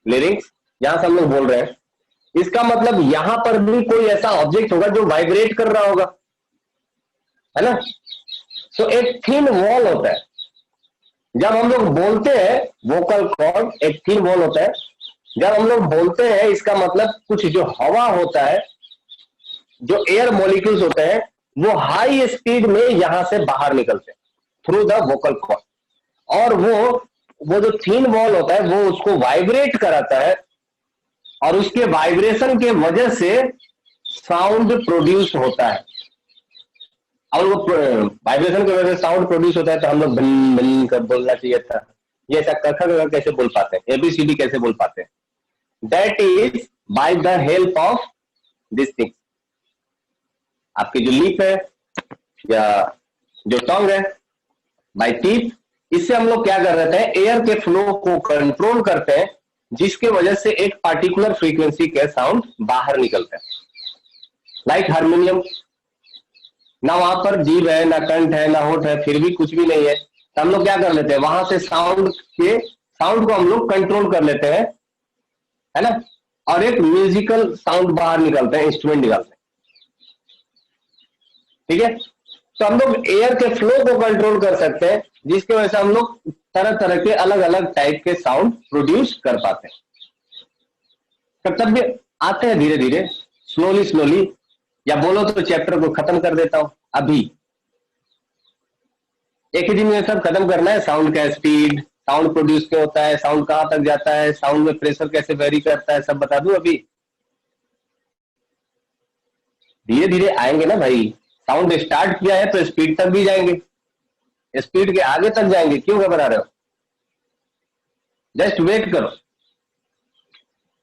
लिरिक्स जहां से हम लोग बोल रहे हैं, इसका मतलब यहां पर भी कोई ऐसा ऑब्जेक्ट होगा जो वाइब्रेट कर रहा होगा, है ना। सो एक थिन वॉल होता है, जब हम लोग बोलते हैं वोकल कॉर्ड एक थिन वॉल होता है, जब हम लोग बोलते हैं इसका मतलब कुछ जो हवा होता है, जो एयर मॉलिक्यूल्स होते हैं, वो हाई स्पीड में यहां से बाहर निकलते हैं थ्रू द वोकल कॉर्ड, और वो जो थिन वॉल होता है वो उसको वाइब्रेट कराता है, और उसके वाइब्रेशन के वजह से साउंड प्रोड्यूस होता है। और वो वाइब्रेशन की वजह से साउंड प्रोड्यूस होता है, तो हम लोग बन बन कर बोलना चाहिए था, ये ऐसा कखा कैसे बोल पाते हैं, एबीसीडी कैसे बोल पाते हैं, that is by the help of this thing. आपकी जो लिप है या जो टंग है, बाय टीथ, इससे हम लोग क्या कर रहे हैं, एयर के फ्लो को कंट्रोल करते हैं, जिसके वजह से एक पार्टिकुलर फ्रीक्वेंसी के साउंड बाहर निकलता है। लाइक हारमोनियम, ना वहां पर जीभ है, ना कंठ है, ना होठ है, फिर भी कुछ भी नहीं है, तो हम लोग क्या कर लेते हैं, वहां से साउंड को हम लोग कंट्रोल कर लेते हैं, है ना, और एक म्यूजिकल साउंड बाहर निकलते हैं, इंस्ट्रूमेंट निकालते हैं, ठीक है। तो हम लोग एयर के फ्लो को कंट्रोल कर सकते हैं, जिसकी वजह से हम लोग तरह तरह के अलग अलग टाइप के साउंड प्रोड्यूस कर पाते हैं। तब भी आते हैं धीरे धीरे, स्लोली, या बोलो तो चैप्टर को खत्म कर देता हूं अभी, एक ही दिन में सब खत्म करना है। साउंड का स्पीड, साउंड प्रोड्यूस क्यों होता है, साउंड कहां तक जाता है, साउंड में प्रेशर कैसे वेरी करता है, सब बता दूं अभी। धीरे धीरे आएंगे ना भाई, साउंड स्टार्ट किया है तो स्पीड तक भी जाएंगे, स्पीड के आगे तक जाएंगे, क्यों घबरा रहे हो, जस्ट वेट करो।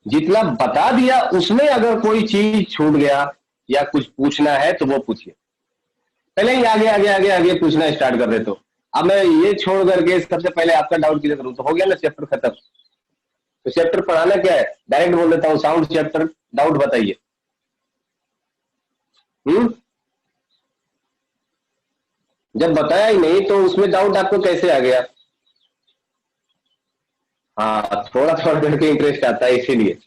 जितना बता दिया उसमें अगर कोई चीज छूट गया या कुछ पूछना है तो वो पूछिए, पहले ही आगे आगे आगे आगे पूछना स्टार्ट कर देते हो। अब मैं ये छोड़ करके सबसे पहले आपका डाउट क्लियर करूं तो हो गया ना चैप्टर खत्म। तो चैप्टर पढ़ाना क्या है, डायरेक्ट बोल देता हूं, साउंड चैप्टर, डाउट बताइए। जब बताया ही नहीं तो उसमें डाउट आपको कैसे आ गया। हाँ, थोड़ा थोड़ा करके इंटरेस्ट आता है, इसीलिए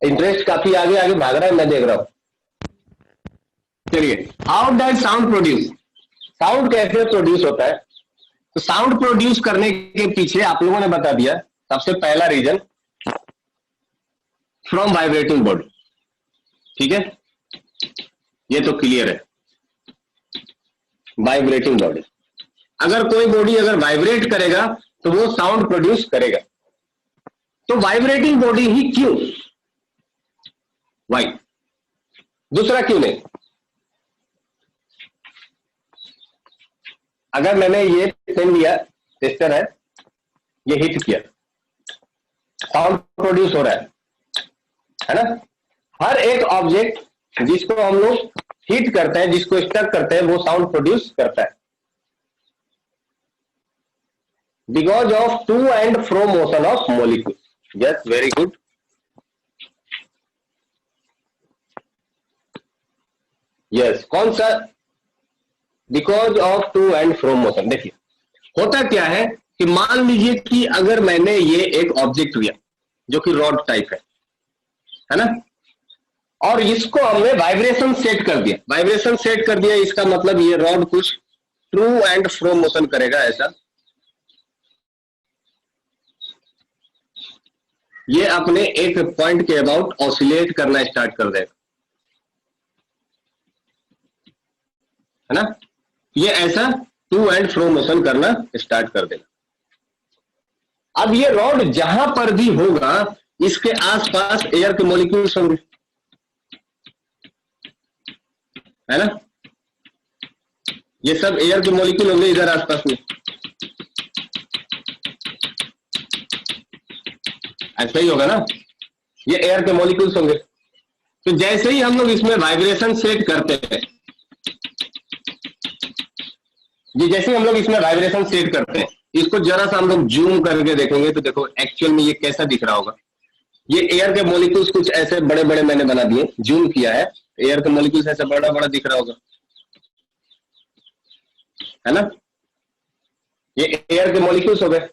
इंटरेस्ट काफी आगे आगे भाग रहा है, मैं देख रहा हूं। चलिए, how does sound produce, sound कैसे प्रोड्यूस होता है। तो साउंड प्रोड्यूस करने के पीछे आप लोगों ने बता दिया सबसे पहला रीजन फ्रॉम वाइब्रेटिंग बॉडी, ठीक है, ये तो क्लियर है। वाइब्रेटिंग बॉडी, अगर कोई बॉडी अगर वाइब्रेट करेगा तो वो साउंड प्रोड्यूस करेगा। तो वाइब्रेटिंग बॉडी ही क्यों, वाई, दूसरा क्यों नहीं? अगर मैंने ये पेन लिया, टेस्टर है, ये हिट किया, साउंड प्रोड्यूस हो रहा है ना। हर एक ऑब्जेक्ट जिसको हम लोग हिट करते हैं, जिसको स्टक करते हैं, वो साउंड प्रोड्यूस करता है because of to and fro motion of molecule. Yes, very good. Yes, कौन सा? Because of to and fro motion. देखिए होता क्या है कि मान लीजिए कि अगर मैंने ये एक ऑब्जेक्ट लिया जो कि रॉड टाइप है ना, और इसको हमने वाइब्रेशन सेट कर दिया। वाइब्रेशन सेट कर दिया, इसका मतलब ये रॉड कुछ टू एंड फ्रो मोशन करेगा, ऐसा ये अपने एक पॉइंट के अबाउट ऑसिलेट करना स्टार्ट कर देगा, है ना। ये ऐसा टू एंड फ्रो मोशन करना स्टार्ट कर देगा। अब ये रॉड जहां पर भी होगा, इसके आसपास एयर के मॉलिक्यूल्स होंगे, है ना। ये सब एयर के मॉलिक्यूल होंगे इधर आसपास में, ऐसा ही होगा ना, ये एयर के मॉलिक्यूल्स होंगे। तो जैसे ही हम लोग इसमें वाइब्रेशन सेट करते हैं, ये जैसे हम लोग इसमें वाइब्रेशन सेट करते हैं, इसको जरा सा हम लोग जूम करके देखेंगे तो देखो एक्चुअल में ये कैसा दिख रहा होगा। ये एयर के मॉलिक्यूल्स कुछ ऐसे बड़े बड़े मैंने बना दिए, जूम किया है, एयर के मॉलिक्यूल्स ऐसा बड़ा बड़ा दिख रहा होगा, है ना। ये एयर के मॉलिक्यूल्स हो गए,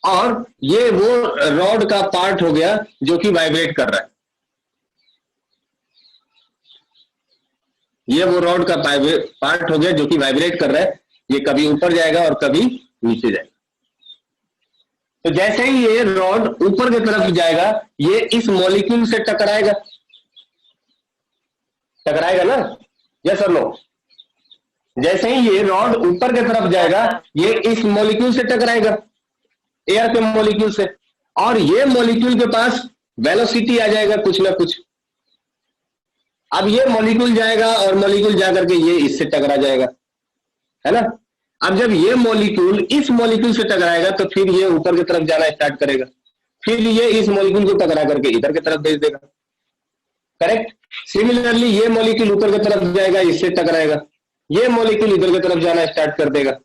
और ये वो रॉड का पार्ट हो गया जो कि वाइब्रेट कर रहा है। ये वो रॉड का पार्ट हो गया जो कि वाइब्रेट कर रहा है। ये कभी ऊपर जाएगा और कभी नीचे जाएगा। तो जैसे ही ये रॉड ऊपर की तरफ जाएगा, ये इस मॉलिक्यूल से टकराएगा, टकराएगा ना, यस और नो। जैसे ही ये रॉड ऊपर की तरफ जाएगा, ये इस मॉलिक्यूल से टकराएगा, एयर के मॉलिक्यूल से, और ये मॉलिक्यूल के पास वेलोसिटी आ जाएगा कुछ ना कुछ। अब ये मॉलिक्यूल जाएगा और मॉलिक्यूल जाकर के ये इससे टकरा जाएगा, है ना। अब जब ये मॉलिक्यूल इस मॉलिक्यूल से टकराएगा तो फिर ये ऊपर की तरफ जाना स्टार्ट करेगा, फिर ये इस मॉलिक्यूल को टकरा करके इधर की तरफ भेज देगा, करेक्ट। सिमिलरली ये मॉलिक्यूल ऊपर की तरफ जाएगा, इससे टकराएगा, ये मॉलिक्यूल इधर की तरफ जाना स्टार्ट कर देगा,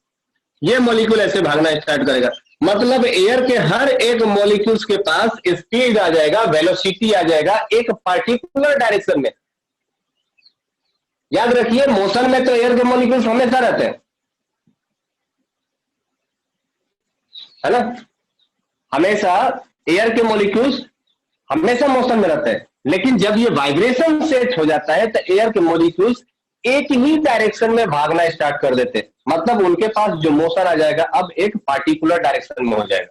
ये मॉलिक्यूल ऐसे भागना स्टार्ट करेगा। मतलब एयर के हर एक मॉलिक्यूल्स के पास स्पीड आ जाएगा, वेलोसिटी आ जाएगा एक पार्टिकुलर डायरेक्शन में। याद रखिए, मोशन में तो एयर के मॉलिक्यूल्स हमेशा रहते हैं, है ना। हमेशा एयर के मॉलिक्यूल्स हमेशा मोशन में रहते हैं, लेकिन जब ये वाइब्रेशन सेट हो जाता है तो एयर के मॉलिक्यूल्स एक ही डायरेक्शन में भागना स्टार्ट कर देते हैं। मतलब उनके पास जो मोशन आ जाएगा अब एक पार्टिकुलर डायरेक्शन में हो जाएगा।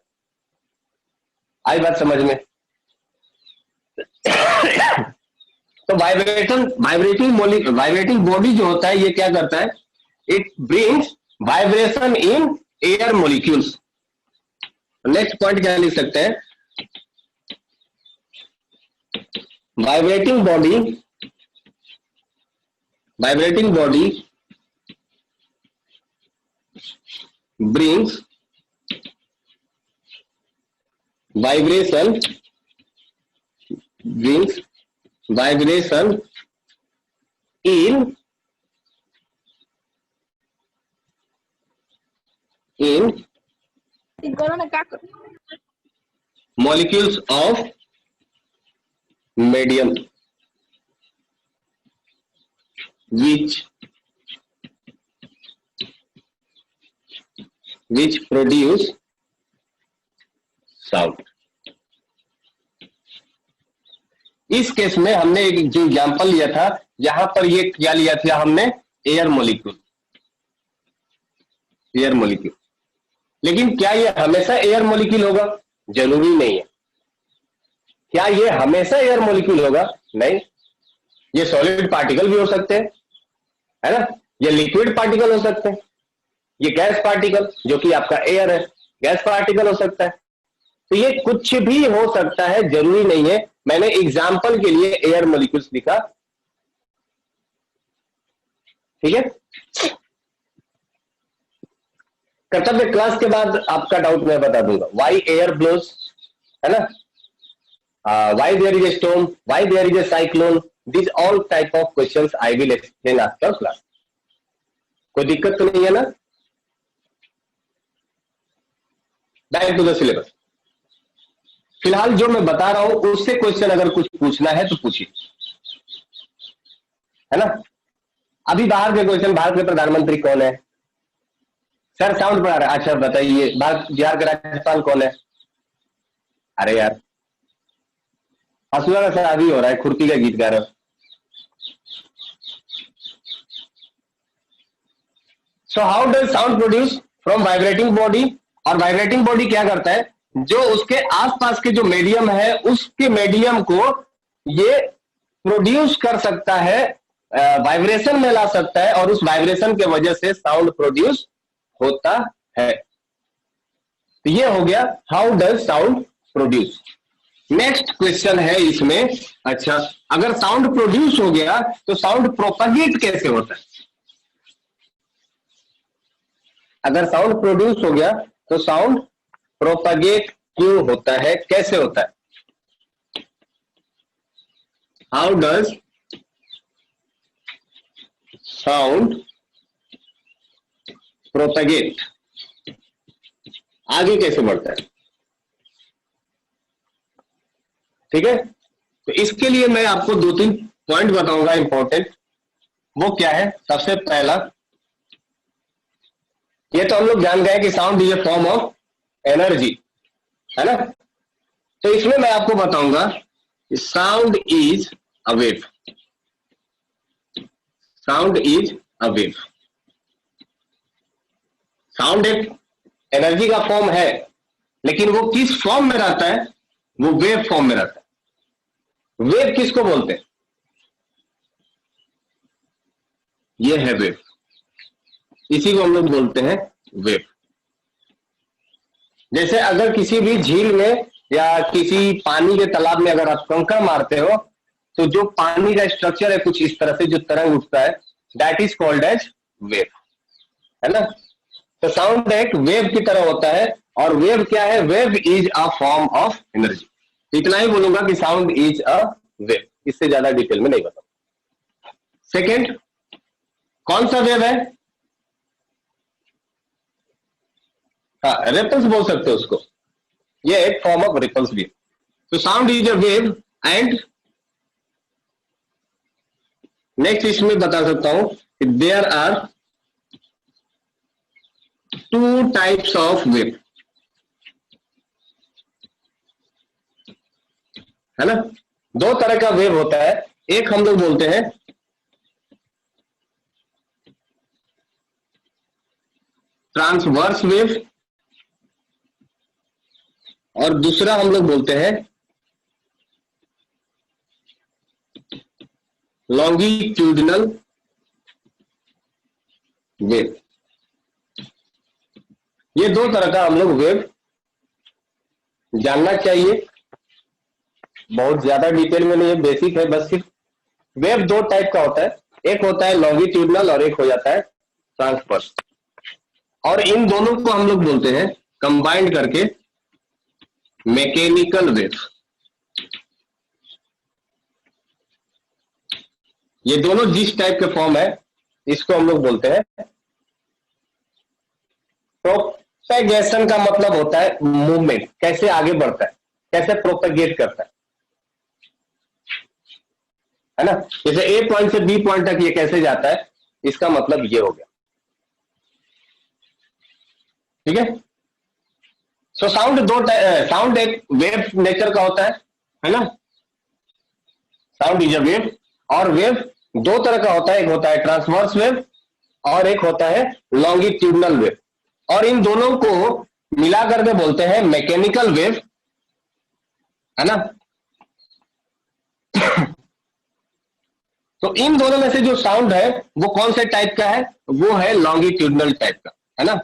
आई बात समझ में? तो वाइब्रेटिंग बॉडी जो होता है, ये क्या करता है? It brings vibration in air molecules. Next point क्या लिख सकते हैं? Vibrating body brings vibration in molecules of medium which produce sound। इस केस में हमने एक जो एग्जांपल लिया था, यहां पर ये क्या लिया था हमने? Air molecule. लेकिन क्या ये हमेशा एयर मॉलिक्यूल होगा? जरूरी नहीं है। क्या ये हमेशा एयर मॉलिक्यूल होगा? नहीं, ये सॉलिड पार्टिकल भी हो सकते हैं, है ना, ये लिक्विड पार्टिकल हो सकते हैं, ये गैस पार्टिकल जो कि आपका एयर है, गैस पार्टिकल हो सकता है। तो ये कुछ भी हो सकता है, जरूरी नहीं है। मैंने एग्जाम्पल के लिए एयर मॉलिक्यूल्स लिखा, ठीक है। कर्तव्य क्लास के बाद आपका डाउट मैं बता दूंगा। वाई एयर ब्लोज, है ना, why there is a storm, why there is a cyclone, this all type of questions I will explain after class. कोई दिक्कत तो नहीं है ना? Back to the syllabus. फिलहाल जो मैं बता रहा हूं उससे क्वेश्चन अगर कुछ पूछना है तो पूछिए, है ना। अभी बाहर के क्वेश्चन, भारत के प्रधानमंत्री कौन है? सर साउंड पढ़ा रहा है। अच्छा बताइए, बिहार के राज्यपाल कौन है? अरे यार, असुरा का शादी हो रहा है, खुर्ती का गीत गा रहे हो। So how does sound produce from vibrating body? और वाइब्रेटिंग बॉडी क्या करता है? जो उसके आसपास के जो मीडियम है, उसके मीडियम को ये प्रोड्यूस कर सकता है, वाइब्रेशन में ला सकता है, और उस वाइब्रेशन के वजह से साउंड प्रोड्यूस होता है। तो ये हो गया how does sound produce. Next question है इसमें, अच्छा अगर साउंड प्रोड्यूस हो गया तो साउंड प्रोपगेट कैसे होता है? अगर साउंड प्रोड्यूस हो गया तो साउंड प्रोपगेट क्यों होता है, कैसे होता है? हाउ डज साउंड प्रोपगेट, आगे कैसे बढ़ता है? ठीक है, तो इसके लिए मैं आपको 2-3 पॉइंट बताऊंगा इंपॉर्टेंट। वो क्या है? सबसे पहला, ये तो हम लोग जान गए कि sound is a form of energy, है ना। तो इसमें मैं आपको बताऊंगा sound is a wave. Sound is a wave. Sound एक एनर्जी का फॉर्म है, लेकिन वो किस फॉर्म में रहता है? वो वेव फॉर्म में रहता है। वेव किसको बोलते हैं? ये है वेव, इसी को हम लोग बोलते हैं वेव। जैसे अगर किसी भी झील में या किसी पानी के तालाब में अगर आप कंकड़ मारते हो, तो जो पानी का स्ट्रक्चर है कुछ इस तरह से, जो तरंग उठता है, that is called as wave, है ना। तो साउंड एक वेव की तरह होता है, और वेव क्या है? Wave is a form of energy. इतना ही बोलूंगा कि साउंड इज अ वेव, इससे ज्यादा डिटेल में नहीं बताऊंगा। सेकेंड, कौन सा वेव है? हाँ, रिपल्स बोल सकते हो उसको, ये एक फॉर्म ऑफ रिपल्स भी है। तो sound is a wave. And next इसमें बता सकता हूं कि there are 2 types of wave, है ना। 2 तरह का वेव होता है। एक हम लोग बोलते हैं ट्रांसवर्स वेव, और दूसरा हम लोग बोलते हैं लॉन्गिट्यूडिनल वेव। ये 2 तरह का हम लोग वेव जानना चाहिए, बहुत ज्यादा डिटेल में नहीं है, बेसिक है बस। सिर्फ वेव 2 टाइप का होता है, एक होता है लॉन्गिट्यूडिनल और एक हो जाता है ट्रांसवर्स। और इन दोनों को हम लोग बोलते हैं कंबाइंड करके मैकेनिकल वेव। ये दोनों जिस टाइप के फॉर्म है, इसको हम लोग बोलते हैं प्रोपेगेशन। का मतलब होता है मूवमेंट, कैसे आगे बढ़ता है, कैसे प्रोपेगेट करता है ना। जैसे ए पॉइंट से बी पॉइंट तक ये कैसे जाता है, इसका मतलब ये हो गया, ठीक है। सो साउंड एक वेव नेचर का होता है ना। साउंड इज अ वेव, और वेव 2 तरह का होता है, एक होता है ट्रांसवर्स वेव और एक होता है लॉन्गिट्यूडिनल वेव। और इन दोनों को मिला करके बोलते हैं मैकेनिकल वेव है ना। तो इन दोनों में से जो साउंड है वो कौन से टाइप का है, वो है लॉन्गिट्यूडनल टाइप का, है ना।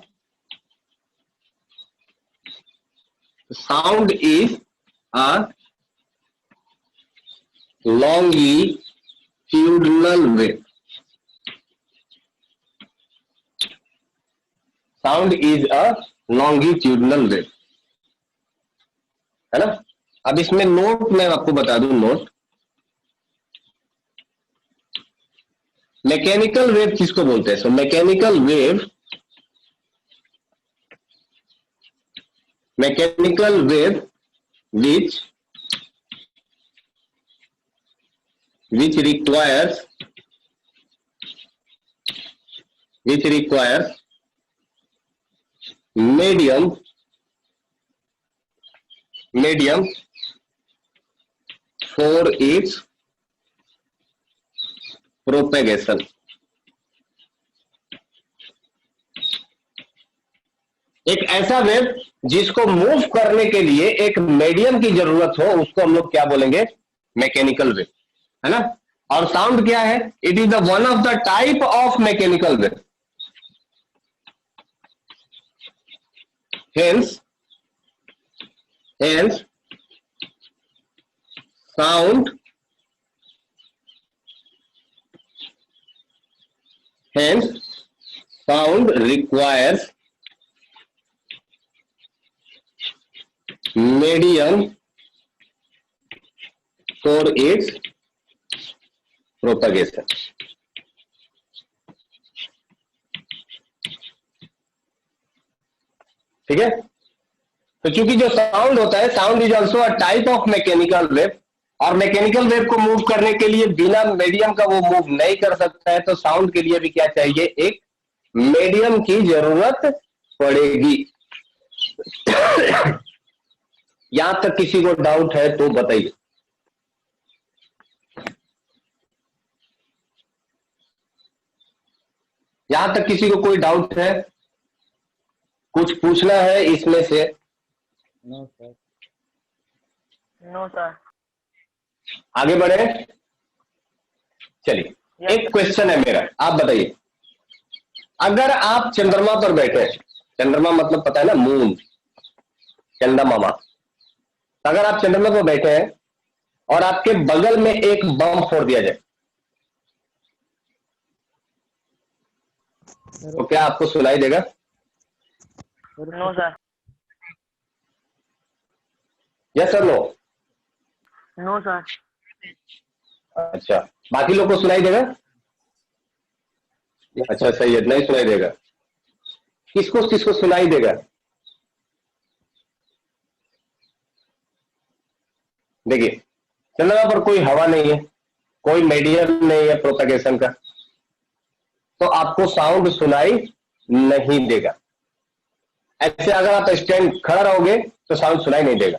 Sound is a longitudinal wave. Sound is a longitudinal wave, है ना। अब इसमें नोट मैं आपको बता दूं, नोट मैकेनिकल वेव किसको बोलते हैं। So mechanical wave which requires medium for its propagation। एक ऐसा वेव जिसको मूव करने के लिए एक मीडियम की जरूरत हो, उसको हम लोग क्या बोलेंगे, मैकेनिकल वेव, है ना। और साउंड क्या है, it is the one of the type of mechanical wave. Hence sound requires medium for its propagation। ठीक है। तो चूंकि जो साउंड होता है, sound is also a type of mechanical wave, और मैकेनिकल वेव को मूव करने के लिए बिना मीडियम का वो मूव नहीं कर सकता है, तो साउंड के लिए भी क्या चाहिए, एक मीडियम की जरूरत पड़ेगी। यहां तक किसी को डाउट है तो बताइए। यहां तक किसी को कोई डाउट है, कुछ पूछना है इसमें से? No sir. No sir. आगे बढ़े, चलिए। एक क्वेश्चन है मेरा, आप बताइए, अगर आप चंद्रमा पर बैठे, चंद्रमा मतलब पता है ना, मून, चंदा मामा। अगर आप चंद्रमा पर बैठे हैं और आपके बगल में एक बम फोड़ दिया जाए, तो क्या आपको सुनाई देगा? No sir. Yes sir, no? No sir. अच्छा, बाकी लोग को सुनाई देगा? अच्छा सही है, नहीं सुनाई देगा। किसको किसको सुनाई देगा? देखिए, चंद्रमा पर कोई हवा नहीं है, कोई मीडियम नहीं है प्रोपगेशन का, तो आपको साउंड सुनाई नहीं देगा। ऐसे अगर आप स्टैंड खड़ा रहोगे तो साउंड सुनाई नहीं देगा।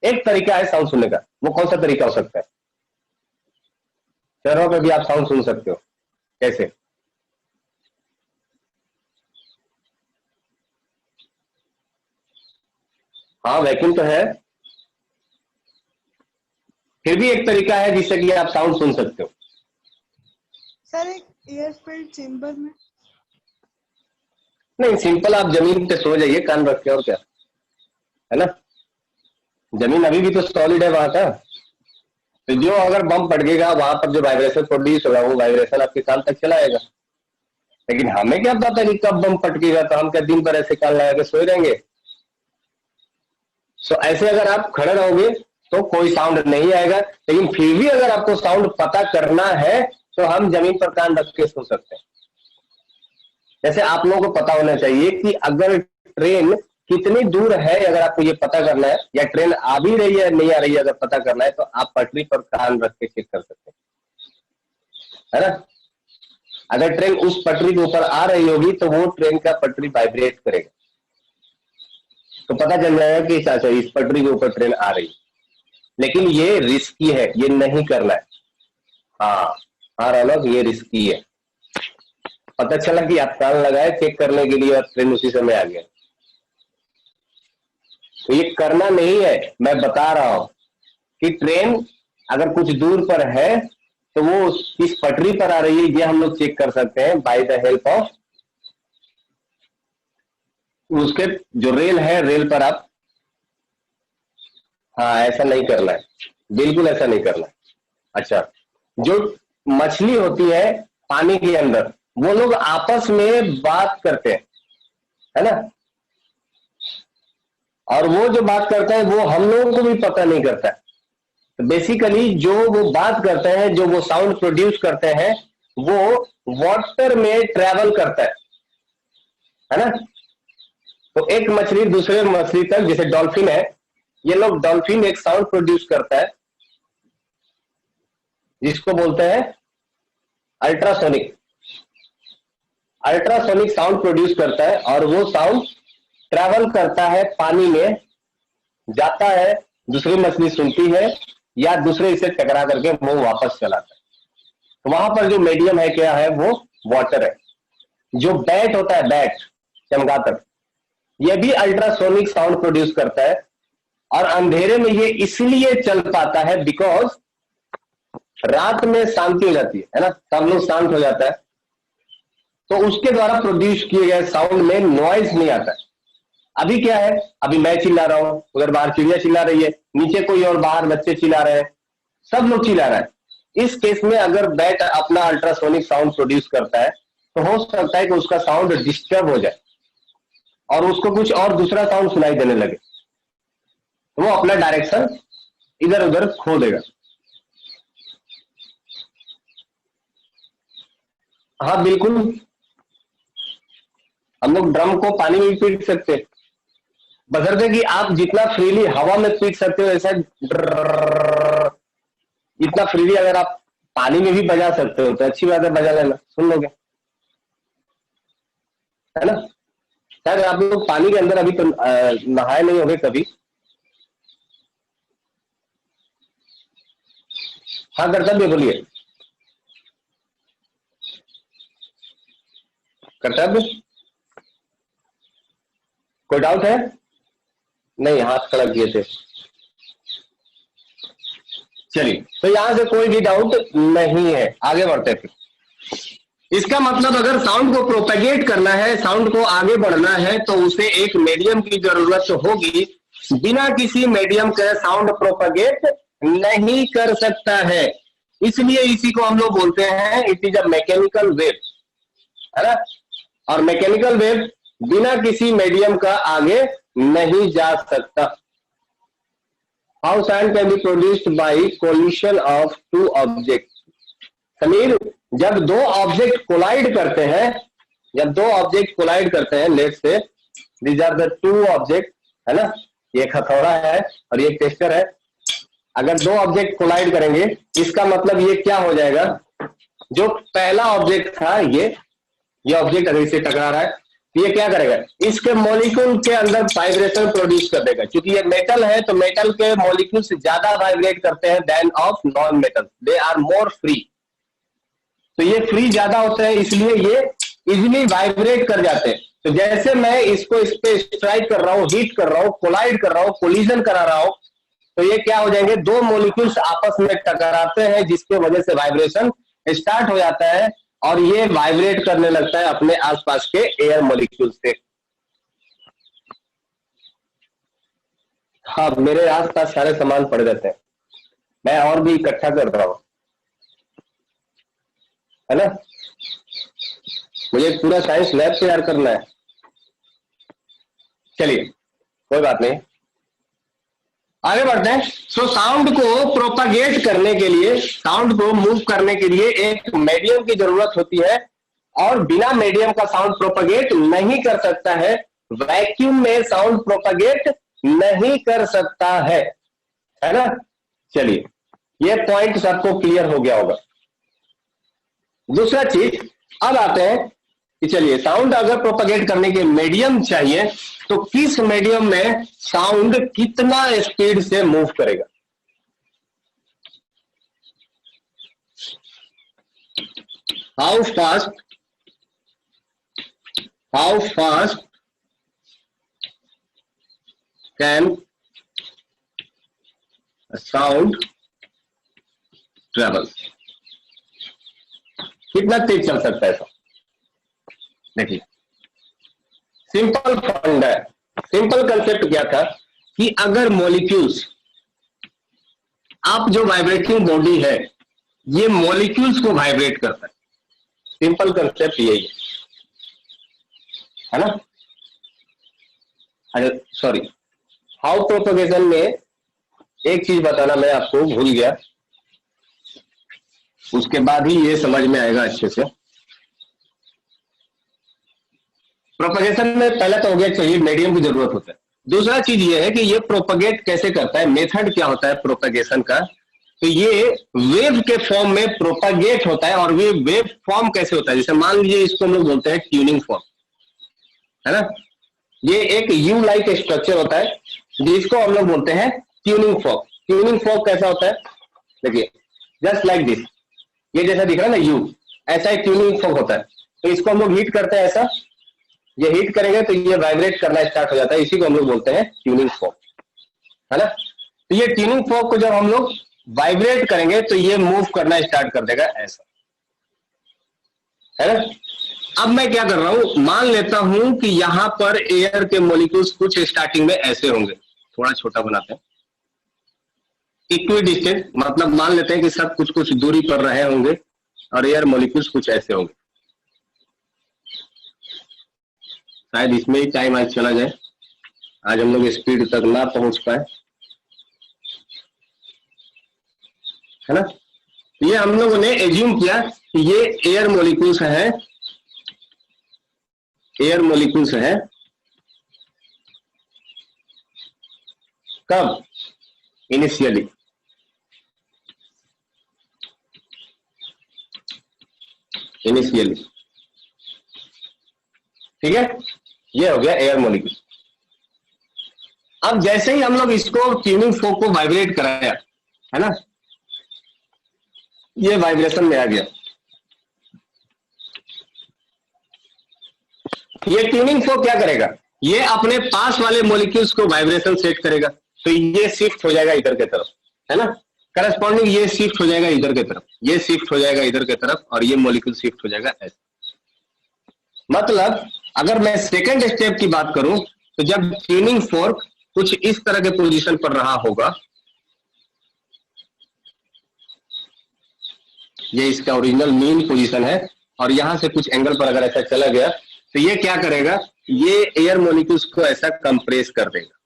एक तरीका है साउंड सुनने का, वो कौन सा तरीका हो सकता है? चेहरों पे भी आप साउंड सुन सकते हो। कैसे? हाँ, वैक्यूम तो है, फिर भी एक तरीका है जिससे कि आप साउंड सुन सकते हो। सर एक एयरफिल्ड चेंबर में। नहीं, सिंपल आप जमीन पे सो जाइए कान रख के, और क्या है ना। जमीन अभी भी तो सॉलिड है वहां का, तो जो अगर बम पड़केगा वहां पर जो वाइब्रेशन प्रोड्यूस होगा वो वाइब्रेशन आपके कान तक चला आएगा। लेकिन हमें क्या पता कि कब बम पटकेगा, तो हम क्या दिन भर ऐसे कान लगा के सोए रहेंगे? सो ऐसे अगर आप खड़े रहोगे तो कोई साउंड नहीं आएगा। लेकिन फिर भी अगर आपको साउंड पता करना है तो हम जमीन पर कान रख के सो सकते हैं। जैसे आप लोगों को पता होना चाहिए कि अगर ट्रेन कितनी दूर है, अगर आपको ये पता करना है, या ट्रेन आ भी रही है नहीं आ रही है, अगर पता करना है तो आप पटरी पर कान रख के चेक कर सकते हैं, है ना। अगर ट्रेन उस पटरी के ऊपर आ रही होगी तो वो ट्रेन का पटरी वाइब्रेट करेगा, तो पता चल जाएगा कि अच्छा इस पटरी के ऊपर ट्रेन आ रही है। लेकिन ये रिस्की है, ये नहीं करना है। हाँ रौनक, ये रिस्की है। पता चला कि आप कान लगाए चेक करने के लिए और ट्रेन उसी समय आ गया, तो ये करना नहीं है, मैं बता रहा हूं कि ट्रेन अगर कुछ दूर पर है तो वो किस पटरी पर आ रही है ये हम लोग चेक कर सकते हैं बाय द हेल्प ऑफ उसके जो रेल है, रेल पर आप, हाँ ऐसा नहीं करना है, बिल्कुल ऐसा नहीं करना है। अच्छा, जो मछली होती है पानी के अंदर, वो लोग आपस में बात करते हैं, है ना, और वो जो बात करते हैं वो हम लोगों को भी पता नहीं करता है। तो बेसिकली जो वो बात करते हैं, जो वो साउंड प्रोड्यूस करते हैं, वो वाटर में ट्रेवल करता है ना। तो एक मछली दूसरे मछली तक, जैसे डॉल्फिन है, ये लोग, डॉल्फिन एक साउंड प्रोड्यूस करता है जिसको बोलते हैं अल्ट्रासोनिक। अल्ट्रासोनिक साउंड प्रोड्यूस करता है और वो साउंड ट्रैवल करता है पानी में, जाता है, दूसरी मछली सुनती है या दूसरे इसे टकरा करके वो वापस चलाता है। तो वहां पर जो मीडियम है क्या है, वो वाटर है। जो बैट होता है, बैट चमगादड़, ये भी अल्ट्रासोनिक साउंड प्रोड्यूस करता है और अंधेरे में ये इसलिए चल पाता है बिकॉज रात में शांति हो जाती है ना, सब लोग शांत हो जाता है, तो उसके द्वारा प्रोड्यूस किए गए साउंड में नॉइज नहीं आता है। अभी क्या है, अभी मैं चिल्ला रहा हूं, उधर बाहर चिड़िया चिल्ला रही है, नीचे कोई और बाहर बच्चे चिल्ला रहे हैं, सब लोग चिल्ला रहे हैं। इस केस में अगर बैट अपना अल्ट्रासोनिक साउंड प्रोड्यूस करता है तो हो सकता है कि उसका साउंड डिस्टर्ब हो जाए और उसको कुछ और दूसरा साउंड सुनाई देने लगे, तो वो अपना डायरेक्शन इधर उधर खो देगा। हाँ बिल्कुल, हम लोग ड्रम को पानी में भी पीट सकते हैं, बशर्ते कि आप जितना फ्रीली हवा में पीट सकते हो, ऐसा इतना फ्रीली अगर आप पानी में भी बजा सकते हो तो अच्छी बात है, बजा लेना, सुन लोगे, है ना। शायद आप लोग पानी के अंदर अभी तो नहाए नहीं होंगे कभी। हाँ कर्तव्य बोलिए, कर्तव्य कोई डाउट है? नहीं, हाथ खड़ा किए थे। चलिए, तो यहां से कोई भी डाउट नहीं है, आगे बढ़ते फिर। इसका मतलब अगर साउंड को प्रोपेगेट करना है, साउंड को आगे बढ़ना है, तो उसे एक मीडियम की जरूरत होगी। बिना किसी मीडियम के साउंड प्रोपेगेट नहीं कर सकता है, इसलिए इसी को हम लोग बोलते हैं it is a mechanical wave, है ना। और मैकेनिकल वेव बिना किसी मीडियम का आगे नहीं जा सकता। How sound can be produced by collision of two object. Sameer, जब दो ऑब्जेक्ट कोलाइड करते हैं, जब दो ऑब्जेक्ट कोलाइड करते हैं, let say these are the two object, है ना, ये एक हथौड़ा है और ये एक टेस्टर है। अगर दो ऑब्जेक्ट कोलाइड करेंगे, इसका मतलब ये क्या हो जाएगा, जो पहला ऑब्जेक्ट था, ये ऑब्जेक्ट अगर इसे टकरा रहा है, ये क्या करेगा, इसके मॉलिक्यूल के अंदर वाइब्रेशन प्रोड्यूस कर देगा। क्योंकि ये मेटल है तो मेटल के मॉलिक्यूल ज्यादा वाइब्रेट करते हैं then of non metal, they are more free. तो ये फ्री ज्यादा होते हैं, इसलिए ये इजिली वाइब्रेट कर जाते हैं। तो जैसे मैं इसको इस पे स्ट्राइक कर रहा हूं, हिट कर रहा हूं, कोलाइड कर रहा हूं, कोलिजन करा रहा हूं, तो ये क्या हो जाएंगे, दो मॉलिक्यूल्स आपस में टकराते हैं, जिसके वजह से वाइब्रेशन स्टार्ट हो जाता है और ये वाइब्रेट करने लगता है अपने आसपास के एयर मॉलिक्यूल से। हाँ, मेरे आसपास सारे सामान पड़ जाते हैं, मैं और भी इकट्ठा कर रहा हूं, है ना। मुझे पूरा साइंस लैब तैयार करना है। चलिए, कोई बात नहीं, आगे बढ़ते हैं। सो साउंड को प्रोपागेट करने के लिए, साउंड को मूव करने के लिए एक मीडियम की जरूरत होती है और बिना मीडियम का साउंड प्रोपागेट नहीं कर सकता है। वैक्यूम में साउंड प्रोपागेट नहीं कर सकता है ना। चलिए, ये पॉइंट सबको क्लियर हो गया होगा। दूसरा चीज, अब आते हैं कि चलिए साउंड अगर प्रोपागेट करने के मीडियम चाहिए तो किस मीडियम में साउंड कितना स्पीड से मूव करेगा। हाउ कैन साउंड ट्रेवल, कितना तेज चल सकता है ऐसा? देखिए सिंपल फंड है, सिंपल कंसेप्ट क्या था कि अगर मॉलिक्यूल्स, आप जो वाइब्रेटिंग बॉडी है ये मॉलिक्यूल्स को वाइब्रेट करता है, सिंपल कंसेप्ट यही है ना? अरे सॉरी, हाउ प्रोपगेशन में एक चीज बताना मैं आपको भूल गया, उसके बाद ही ये समझ में आएगा अच्छे से। प्रोपगेशन में पहला तो हो गया, चाहिए मीडियम की जरूरत होता है। दूसरा चीज ये है कि ये प्रोपगेट कैसे करता है, मेथड क्या होता है प्रोपगेशन का। तो ये वेव के फॉर्म में प्रोपगेट होता है, और ये वेव फॉर्म कैसे होता है, जैसे मान लीजिए इसको हम लोग बोलते हैं ट्यूनिंग फॉर्म, है ना? ये एक यू लाइक स्ट्रक्चर होता है जिसको हम लोग बोलते हैं ट्यूनिंग फॉर्म। ट्यूनिंग फॉर्म कैसा होता है, देखिए जस्ट लाइक दिस, ये जैसा दिख रहा है ना यू, ऐसा एक ट्यूनिंग फॉर्म होता है। तो इसको हम लोग हीट करते हैं, ऐसा ये हीट करेंगे तो ये वाइब्रेट करना स्टार्ट हो जाता है, इसी को हम लोग बोलते हैं ट्यूनिंग फॉर्क, है ना? तो ये ट्यूनिंग फॉर्क को जब हम लोग वाइब्रेट करेंगे तो ये मूव करना स्टार्ट कर देगा, ऐसा, है ना? अब मैं क्या कर रहा हूं, मान लेता हूं कि यहां पर एयर के मॉलिक्यूल्स कुछ स्टार्टिंग में ऐसे होंगे, थोड़ा छोटा बनाते हैं, इक्वी डिस्टेंस, मतलब मान लेते हैं कि सब कुछ कुछ दूरी पर रहे होंगे और एयर मॉलिक्यूल्स कुछ ऐसे होंगे। शायद इसमें ही टाइम आज चला जाए, आज हम लोग स्पीड तक ना पहुंच पाए, है ना? ये हम लोगों ने एज्यूम किया कि ये एयर मॉलिक्यूल्स है, एयर मॉलिक्यूल्स है। कब? इनिशियली, इनिशियली, ठीक है? ये हो गया एयर मॉलिक्यूल। अब जैसे ही हम लोग इसको ट्यूनिंग फोर्क को वाइब्रेट कराया, है ना, ये वाइब्रेशन में आ गया। ये ट्यूनिंग फोर्क क्या करेगा, ये अपने पास वाले मॉलिक्यूल्स को वाइब्रेशन सेट करेगा, तो ये शिफ्ट हो जाएगा इधर के तरफ, है ना? करस्पॉन्डिंग ये शिफ्ट हो जाएगा इधर के तरफ, ये शिफ्ट हो जाएगा इधर के तरफ, और ये मॉलिक्यूल शिफ्ट हो जाएगा ऐसे। मतलब अगर मैं सेकंड स्टेप की बात करूं तो जब ट्यूनिंग फोर्क कुछ इस तरह के पोजीशन पर रहा होगा, ये इसका ओरिजिनल मीन पोजीशन है, और यहां से कुछ एंगल पर अगर ऐसा चला गया तो ये क्या करेगा, ये एयर मॉलिक्यूल्स को ऐसा कंप्रेस कर देगा,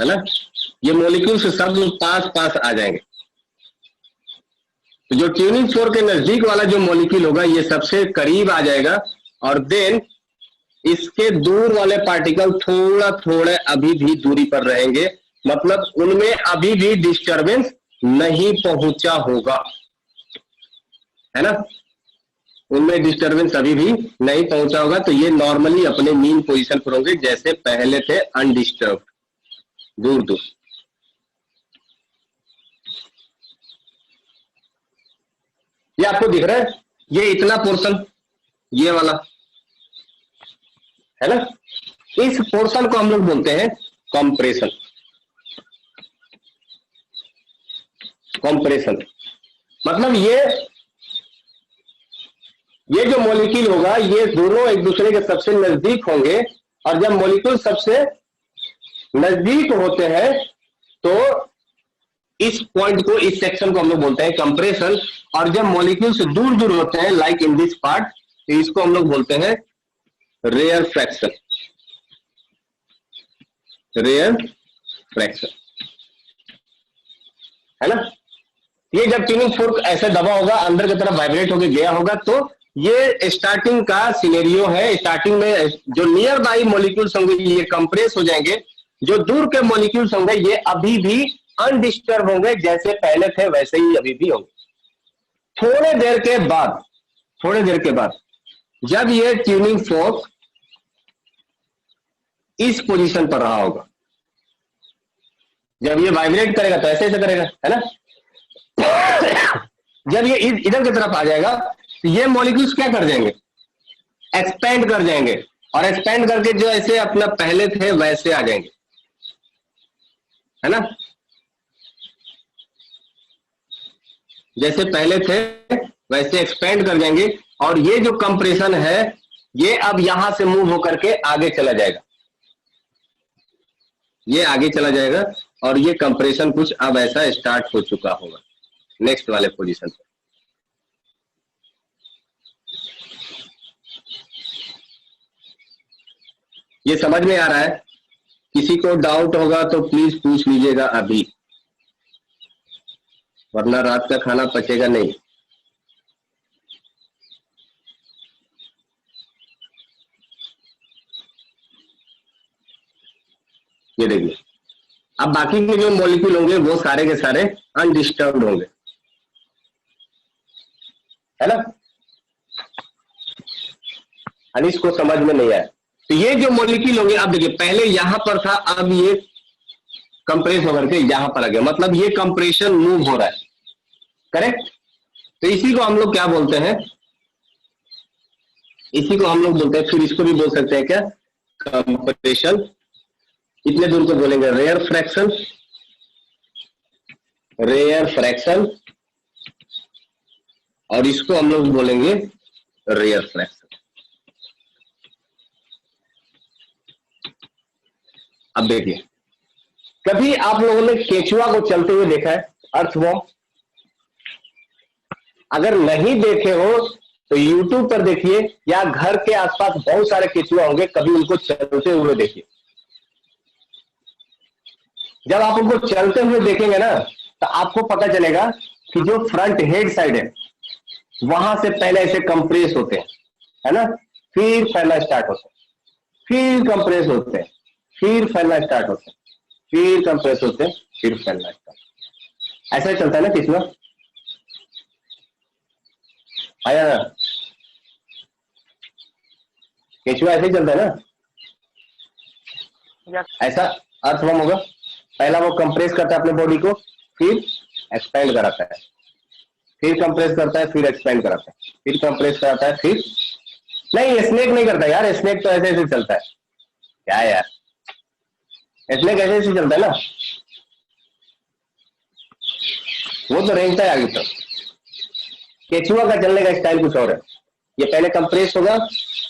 है ना? ये मॉलिक्यूल्स सब पास पास आ जाएंगे। तो जो ट्यूनिंग फोर्क के नजदीक वाला जो मॉलिक्यूल होगा ये सबसे करीब आ जाएगा, और देन इसके दूर वाले पार्टिकल थोड़ा थोड़ा अभी भी दूरी पर रहेंगे, मतलब उनमें अभी भी डिस्टरबेंस नहीं पहुंचा होगा, है ना? उनमें डिस्टरबेंस अभी भी नहीं पहुंचा होगा, तो ये नॉर्मली अपने मीन पोजीशन पर होंगे जैसे पहले थे, अनडिस्टर्ब, दूर दूर। ये आपको दिख रहा है, ये इतना पोर्शन, ये वाला, है ना? इस पोर्शन को हम लोग बोलते हैं कंप्रेशन। कंप्रेशन मतलब ये जो मॉलिक्यूल होगा ये दोनों एक दूसरे के सबसे नजदीक होंगे, और जब मॉलिक्यूल सबसे नजदीक होते हैं तो इस पॉइंट को, इस सेक्शन को हम लोग बोलते हैं कंप्रेशन, और जब मॉलिक्यूल्स दूर दूर होते हैं लाइक इन दिस पार्ट, तो इसको हम लोग बोलते हैं रेयर फ्रैक्शन। रेयर फ्रैक्शन, है ना? ये जब ट्यूनिंग फोर्क ऐसे दबा होगा, अंदर की तरफ वाइब्रेट होके गया होगा, तो ये स्टार्टिंग का सिनेरियो है। स्टार्टिंग में जो नियर बाई मॉलिक्यूल्स होंगे ये कंप्रेस हो जाएंगे, जो दूर के मॉलिक्यूल्स होंगे ये अभी भी अनडिस्टर्ब होंगे, जैसे पहले थे वैसे ही अभी भी होंगे। थोड़े देर के बाद जब ये ट्यूनिंग फोर्क इस पोजीशन पर रहा होगा, जब ये वाइब्रेट करेगा तो ऐसे करेगा, है ना? जब ये इधर की तरफ आ जाएगा तो ये मॉलिक्यूल्स क्या कर जाएंगे, एक्सपेंड कर जाएंगे, और एक्सपेंड करके जो ऐसे अपना पहले थे वैसे आ जाएंगे, है ना, जैसे पहले थे वैसे एक्सपेंड कर जाएंगे। और ये जो कंप्रेशन है ये अब यहां से मूव होकर के आगे चला जाएगा, ये आगे चला जाएगा और ये कंप्रेशन कुछ अब ऐसा स्टार्ट हो चुका होगा नेक्स्ट वाले पोजीशन पे। ये समझ में आ रहा है? किसी को डाउट होगा तो प्लीज पूछ लीजिएगा अभी, वरना रात का खाना पचेगा नहीं। ये देखिए, अब बाकी के जो मॉलिक्यूल होंगे वो सारे के सारे अनडिस्टर्ब्ड होंगे, है ना। अनिश को समझ में नहीं आया। तो ये जो मॉलिक्यूल होंगे, अब देखिए पहले यहां पर था, अब ये कंप्रेस होकर के यहां पर आ गया, मतलब ये कंप्रेशन मूव हो रहा है, करेक्ट। तो इसी को हम लोग क्या बोलते हैं, इसी को हम लोग बोलते हैं, फिर इसको भी बोल सकते हैं क्या, कंप्रेशन। इतने दूर को बोलेंगे रेयर फ्रैक्शन, रेयर फ्रैक्शन, और इसको हम लोग बोलेंगे रेयर फ्रैक्शन। अब देखिए, कभी आप लोगों ने केचुआ को चलते हुए देखा है, अर्थवॉर्म? अगर नहीं देखे हो तो YouTube पर देखिए, या घर के आसपास बहुत सारे केचुआ होंगे, कभी उनको चलते हुए देखिए। जब आप उनको चलते हुए देखेंगे ना तो आपको पता चलेगा कि जो फ्रंट हेड साइड है वहां से पहले ऐसे कंप्रेस होते हैं, है ना, फिर फैलना स्टार्ट होते हैं, फिर कंप्रेस होते हैं, फिर फैलना स्टार्ट होते हैं, फिर कंप्रेस होते हैं, फिर फैलना स्टार्ट। ऐसा चलता है ना केचुआ, आया ना, केचुआ ऐसे ही चलता है ना, यस ऐसा अर्थवॉर्म होगा। पहला वो कंप्रेस करता है अपने बॉडी को, फिर एक्सपेंड कराता है, फिर कंप्रेस करता है, फिर एक्सपेंड कराता है, फिर कंप्रेस कराता है, फिर नहीं, स्नेक नहीं करता यार, स्नेक तो ऐसे ऐसे चलता है, क्या यार, स्नेक ऐसे ऐसे चलता है ना, वो तो रेंगता है आगे तक। केचुआ का चलने का स्टाइल कुछ और है, ये पहले कंप्रेस होगा,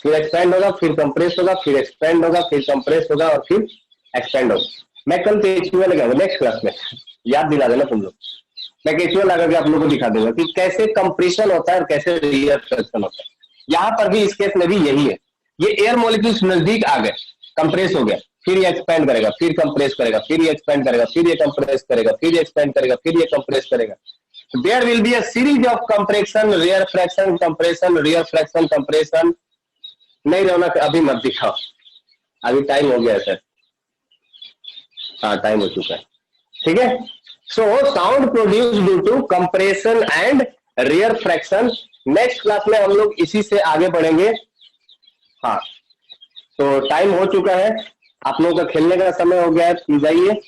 फिर एक्सपेंड होगा, फिर कंप्रेस होगा, फिर एक्सपेंड होगा, फिर कंप्रेस होगा और फिर एक्सपेंड होगा। मैं कल केचुआ लगाऊंगा नेक्स्ट क्लास में, याद दिला देना तुम लोग, मैं केचुआ लगा के आप लोगों को दिखा दूंगा कि कैसे कंप्रेशन होता है और कैसे रेयर फ्रैक्शन होता है। यहाँ पर भी इस केस में भी यही है, ये एयर मॉलिक्यूल्स नजदीक आ गए, कंप्रेस हो गया, फिर ये एक्सपेंड करेगा, फिर कंप्रेस करेगा, फिर ये एक्सपेंड करेगा, फिर ये कंप्रेस करेगा, फिर ये एक्सपेंड करेगा, फिर ये कंप्रेस करेगा। There will be a series of compression, rarefaction, compression, rarefaction, compression. नहीं रहना अभी मत दिखाओ, अभी टाइम हो गया सर, हाँ टाइम हो चुका है, ठीक है। So sound produce due to compression and rarefaction. Next class में हम लोग इसी से आगे बढ़ेंगे। हाँ, तो टाइम हो चुका है, आप लोगों का खेलने का समय हो गया है, पी जाइए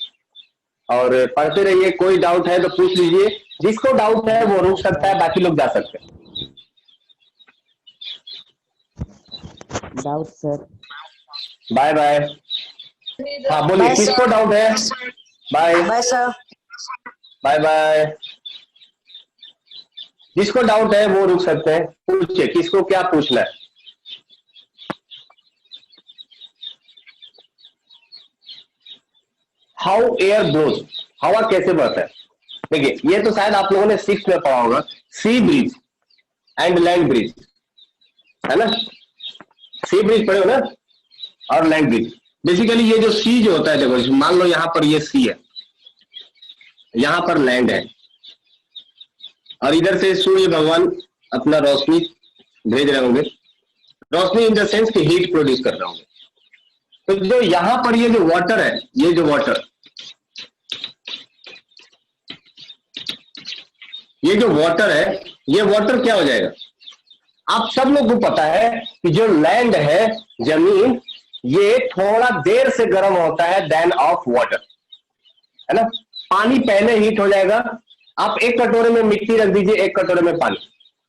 और पढ़ते रहिए। कोई डाउट है तो पूछ लीजिए, जिसको डाउट है वो रुक सकता है, बाकी लोग जा सकते हैं। Doubt sir. Bye bye. हाँ बोलिए, किसको डाउट है? Bye bye sir. Bye bye. जिसको डाउट है वो रुक सकते हैं, पूछिए किसको क्या पूछना है। हाउ एयर ब्लोज, हवा कैसे बढ़ता है? देखिए ये तो शायद आप लोगों ने 6th में पढ़ा होगा, sea breeze and land breeze, है ना, सी ब्रीज पढ़े हो ना, और लैंड ब्रीज। बेसिकली ये जो सी जो होता है, देखो मान लो यहाँ पर ये सी है, यहाँ पर लैंड है, और इधर से सूर्य भगवान अपना रोशनी भेज रहे होंगे, रोशनी इन द सेंस कि हीट प्रोड्यूस कर रहे होंगे। तो जो यहाँ पर ये जो वाटर है, ये जो वाटर, ये जो वाटर है, ये वाटर क्या हो जाएगा? आप सब लोग को पता है कि जो लैंड है, जमीन, ये थोड़ा देर से गर्म होता है देन ऑफ वाटर, है ना। पानी पहले हीट हो जाएगा। आप एक कटोरे में मिट्टी रख दीजिए, एक कटोरे में पानी,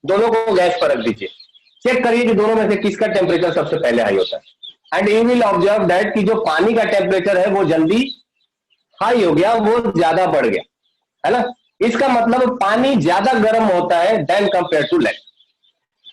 दोनों को गैस पर रख दीजिए, चेक करिए कि दोनों में से किसका टेम्परेचर सबसे पहले हाई होता है। And you will observe that कि जो पानी का टेम्परेचर है वो जल्दी हाई हो गया, वो ज्यादा बढ़ गया, है ना। इसका मतलब पानी ज्यादा गर्म होता है देन कंपेयर टू लैंड।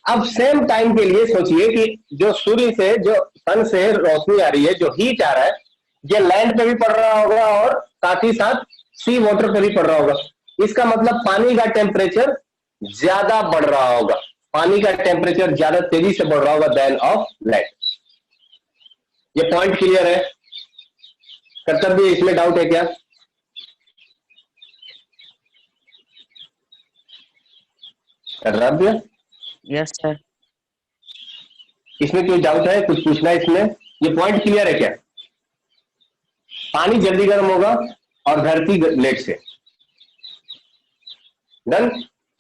अब सेम टाइम के लिए सोचिए कि जो सूर्य से, जो सन से रोशनी आ रही है, जो हीट आ रहा है, ये लैंड पे भी पड़ रहा होगा और साथ ही साथ सी वाटर पे भी पड़ रहा होगा। इसका मतलब पानी का टेम्परेचर ज्यादा बढ़ रहा होगा, पानी का टेम्परेचर ज्यादा तेजी से बढ़ रहा होगा देन ऑफ लैंड। ये पॉइंट क्लियर है? कर्तव्य, इसमें डाउट है क्या? कर्तव्य, यस सर। इसमें कोई डाउट है, कुछ पूछना है इसमें? ये पॉइंट क्लियर है क्या? पानी जल्दी गर्म होगा और धरती लेट से। डन?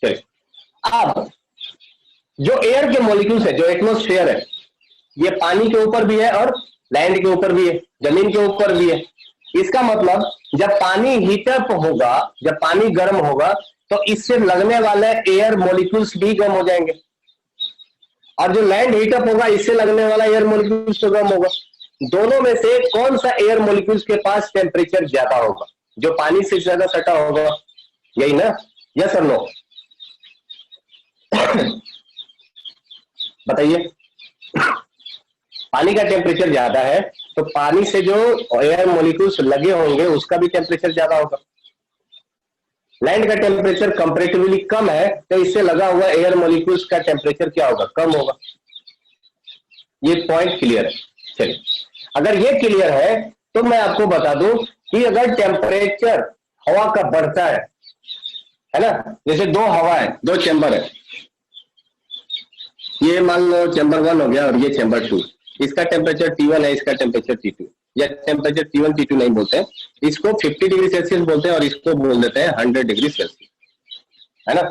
चलिए, अब जो एयर के मॉलिक्यूल्स है, जो एटमॉस्फेयर है, ये पानी के ऊपर भी है और लैंड के ऊपर भी है, जमीन के ऊपर भी है। इसका मतलब जब पानी हीटअप होगा, जब पानी गर्म होगा, तो इससे लगने वाले एयर मॉलिक्यूल्स भी गर्म हो जाएंगे, और जो लैंड हीटअप होगा, इससे लगने वाला एयर मॉलिक्यूल्स तो गर्म होगा। दोनों में से कौन सा एयर मॉलिक्यूल्स के पास टेम्परेचर ज्यादा होगा? जो पानी से ज्यादा सटा होगा, यही ना? यस और नो? बताइए। पानी का टेम्परेचर ज्यादा है तो पानी से जो एयर मॉलिक्यूल्स लगे होंगे उसका भी टेम्परेचर ज्यादा होगा। लैंड का टेम्परेचर कंपैरेटिवली कम है तो इससे लगा हुआ एयर मॉलिक्यूल्स का टेम्परेचर क्या होगा? कम होगा। ये पॉइंट क्लियर है? चलिए, अगर ये क्लियर है तो मैं आपको बता दूं कि अगर टेम्परेचर हवा का बढ़ता है ना, जैसे दो हवा है, दो चैम्बर है, ये मान लो चैम्बर 1 हो गया और ये चैम्बर 2, इसका टेम्परेचर T1 है, इसका टेम्परेचर T2, या टेम्परेचर T1 T2 नहीं बोलते हैं, इसको 50 डिग्री सेल्सियस बोलते हैं और इसको बोल देते हैं 100 डिग्री सेल्सियस, है ना।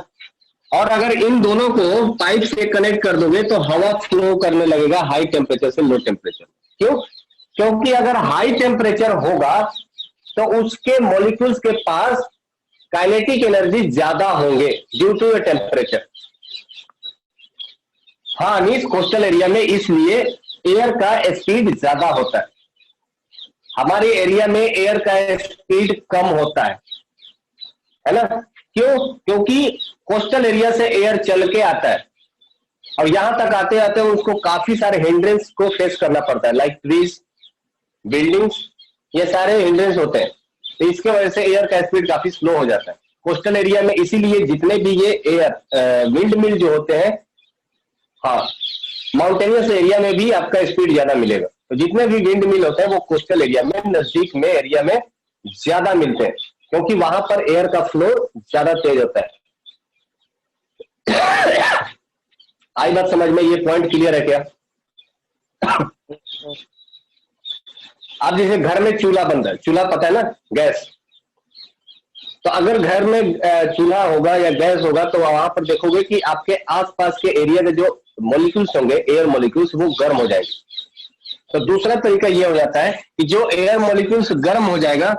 और अगर इन दोनों को पाइप से कनेक्ट कर दोगे तो हवा फ्लो करने लगेगा हाई टेम्परेचर से लो टेम्परेचर। क्यों? क्योंकि अगर हाई टेम्परेचर होगा तो उसके मॉलिक्यूल्स के पास काइनेटिक एनर्जी ज्यादा होंगे ड्यू टू द टेम्परेचर। हाँ मीन्स कोस्टल एरिया में इसलिए एयर का स्पीड ज्यादा होता है, हमारे एरिया में एयर का स्पीड कम होता है ना। क्यों? क्योंकि कोस्टल एरिया से एयर चल के आता है और यहां तक आते आते उसको काफी सारे हिंड्रेंस को फेस करना पड़ता है, लाइक ट्रीज, बिल्डिंग्स, ये सारे हिंड्रेंस होते हैं। तो इसके वजह से एयर का स्पीड काफी स्लो हो जाता है कोस्टल एरिया में। इसीलिए जितने भी ये एयर विंड मिल जो होते हैं, हाँ, माउंटेनियस एरिया में भी आपका स्पीड ज्यादा मिलेगा। तो जितने भी विंड मिल होते हैं वो कोस्टल एरिया में, नजदीक में एरिया में ज्यादा मिलते हैं, क्योंकि वहां पर एयर का फ्लो ज्यादा तेज होता है। आई बात समझ में? ये पॉइंट क्लियर है क्या? आप जैसे घर में चूल्हा बन रहा है, चूल्हा पता है ना, गैस, तो अगर घर में चूल्हा होगा या गैस होगा तो वहां पर देखोगे कि आपके आसपास के एरिया के जो मॉलिक्यूल्स होंगे, एयर मॉलिक्यूल्स, वो गर्म हो जाएंगे। तो दूसरा तरीका ये हो जाता है कि जो एयर मॉलिक्यूल्स गर्म हो जाएगा,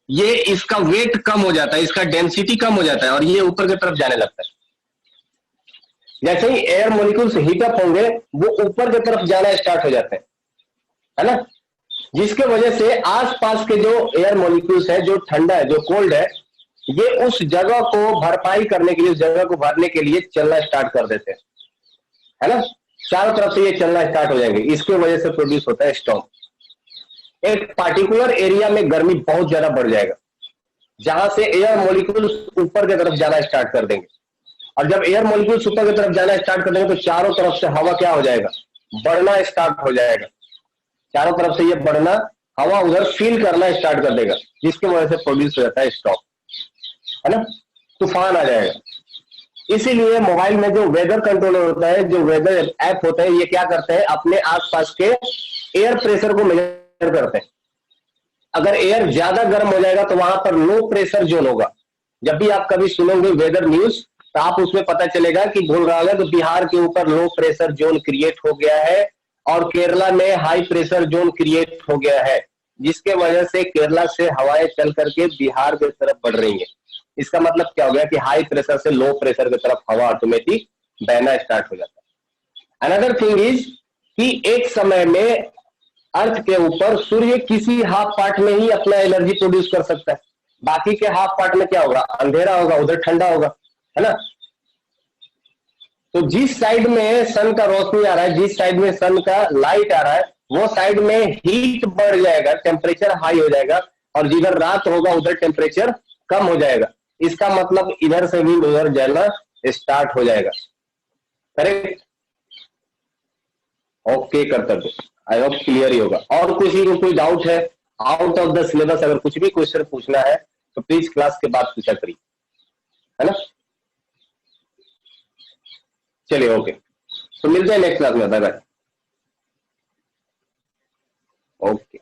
ये इसका वेट कम हो जाता है, इसका डेंसिटी कम हो जाता है और ये ऊपर की तरफ जाने लगता है। जैसे ही एयर मॉलिक्यूल्स हीटअप होंगे वो ऊपर की तरफ जाना स्टार्ट हो जाते हैं, है ना, जिसके वजह से आसपास के जो एयर मॉलिक्यूल्स है, जो ठंडा है, जो कोल्ड है, ये उस जगह को भरपाई करने के लिए, उस जगह को भरने के लिए चलना स्टार्ट कर देते हैं, है ना। चारों तरफ से ये चलना स्टार्ट हो जाएंगे, इसके वजह से प्रोड्यूस होता है स्टॉर्म। एक पार्टिकुलर एरिया में गर्मी बहुत ज्यादा बढ़ जाएगा जहां से एयर मॉलिक्यूल्स ऊपर की तरफ जाना स्टार्ट कर देंगे, और जब एयर मॉलिक्यूल्स ऊपर की तरफ जाना स्टार्ट कर देंगे तो चारों तरफ से हवा क्या हो जाएगा? बढ़ना स्टार्ट हो जाएगा। चारों तरफ से ये बढ़ना, हवा उधर फील करना स्टार्ट कर देगा, जिसकी वजह से प्रोड्यूस हो जाता है स्टॉर्म, है ना, तूफान आ जाएगा। इसीलिए मोबाइल में जो वेदर कंट्रोलर होता है, जो वेदर ऐप होता है, ये क्या करते हैं? अपने आसपास के एयर प्रेशर को मेजर करते हैं। अगर एयर ज्यादा गर्म हो जाएगा तो वहां पर लो प्रेशर जोन होगा। जब भी आप कभी सुनोगे वेदर न्यूज तो आप उसमें पता चलेगा कि बोल रहा है तो बिहार के ऊपर लो प्रेशर जोन क्रिएट हो गया है और केरला में हाई प्रेशर जोन क्रिएट हो गया है, जिसके वजह से केरला से हवाएं चल करके बिहार की तरफ बढ़ रही है। इसका मतलब क्या हो गया कि हाई प्रेशर से लो प्रेशर की तरफ हवा ऑटोमेटिक बहना स्टार्ट हो जाता है। अनदर थिंग इज कि एक समय में अर्थ के ऊपर सूर्य किसी हाफ पार्ट में ही अपना एनर्जी प्रोड्यूस कर सकता है, बाकी के हाफ पार्ट में क्या होगा, अंधेरा होगा, उधर ठंडा होगा, है ना। तो जिस साइड में सन का रोशनी आ रहा है, जिस साइड में सन का लाइट आ रहा है, वो साइड में हीट बढ़ जाएगा, टेम्परेचर हाई हो जाएगा, और जिधर रात होगा उधर टेम्परेचर कम हो जाएगा। इसका मतलब इधर से भी उधर जाना स्टार्ट हो जाएगा। करेक्ट? ओके कर्तव्य, आई होप क्लियर ही होगा। और किसी को कोई डाउट है आउट ऑफ द सिलेबस, अगर कुछ भी क्वेश्चन पूछना है तो प्लीज क्लास के बाद पूछा करिए, है ना। चलिए ओके, तो मिलते हैं नेक्स्ट क्लास में, बाय बाय। ओके।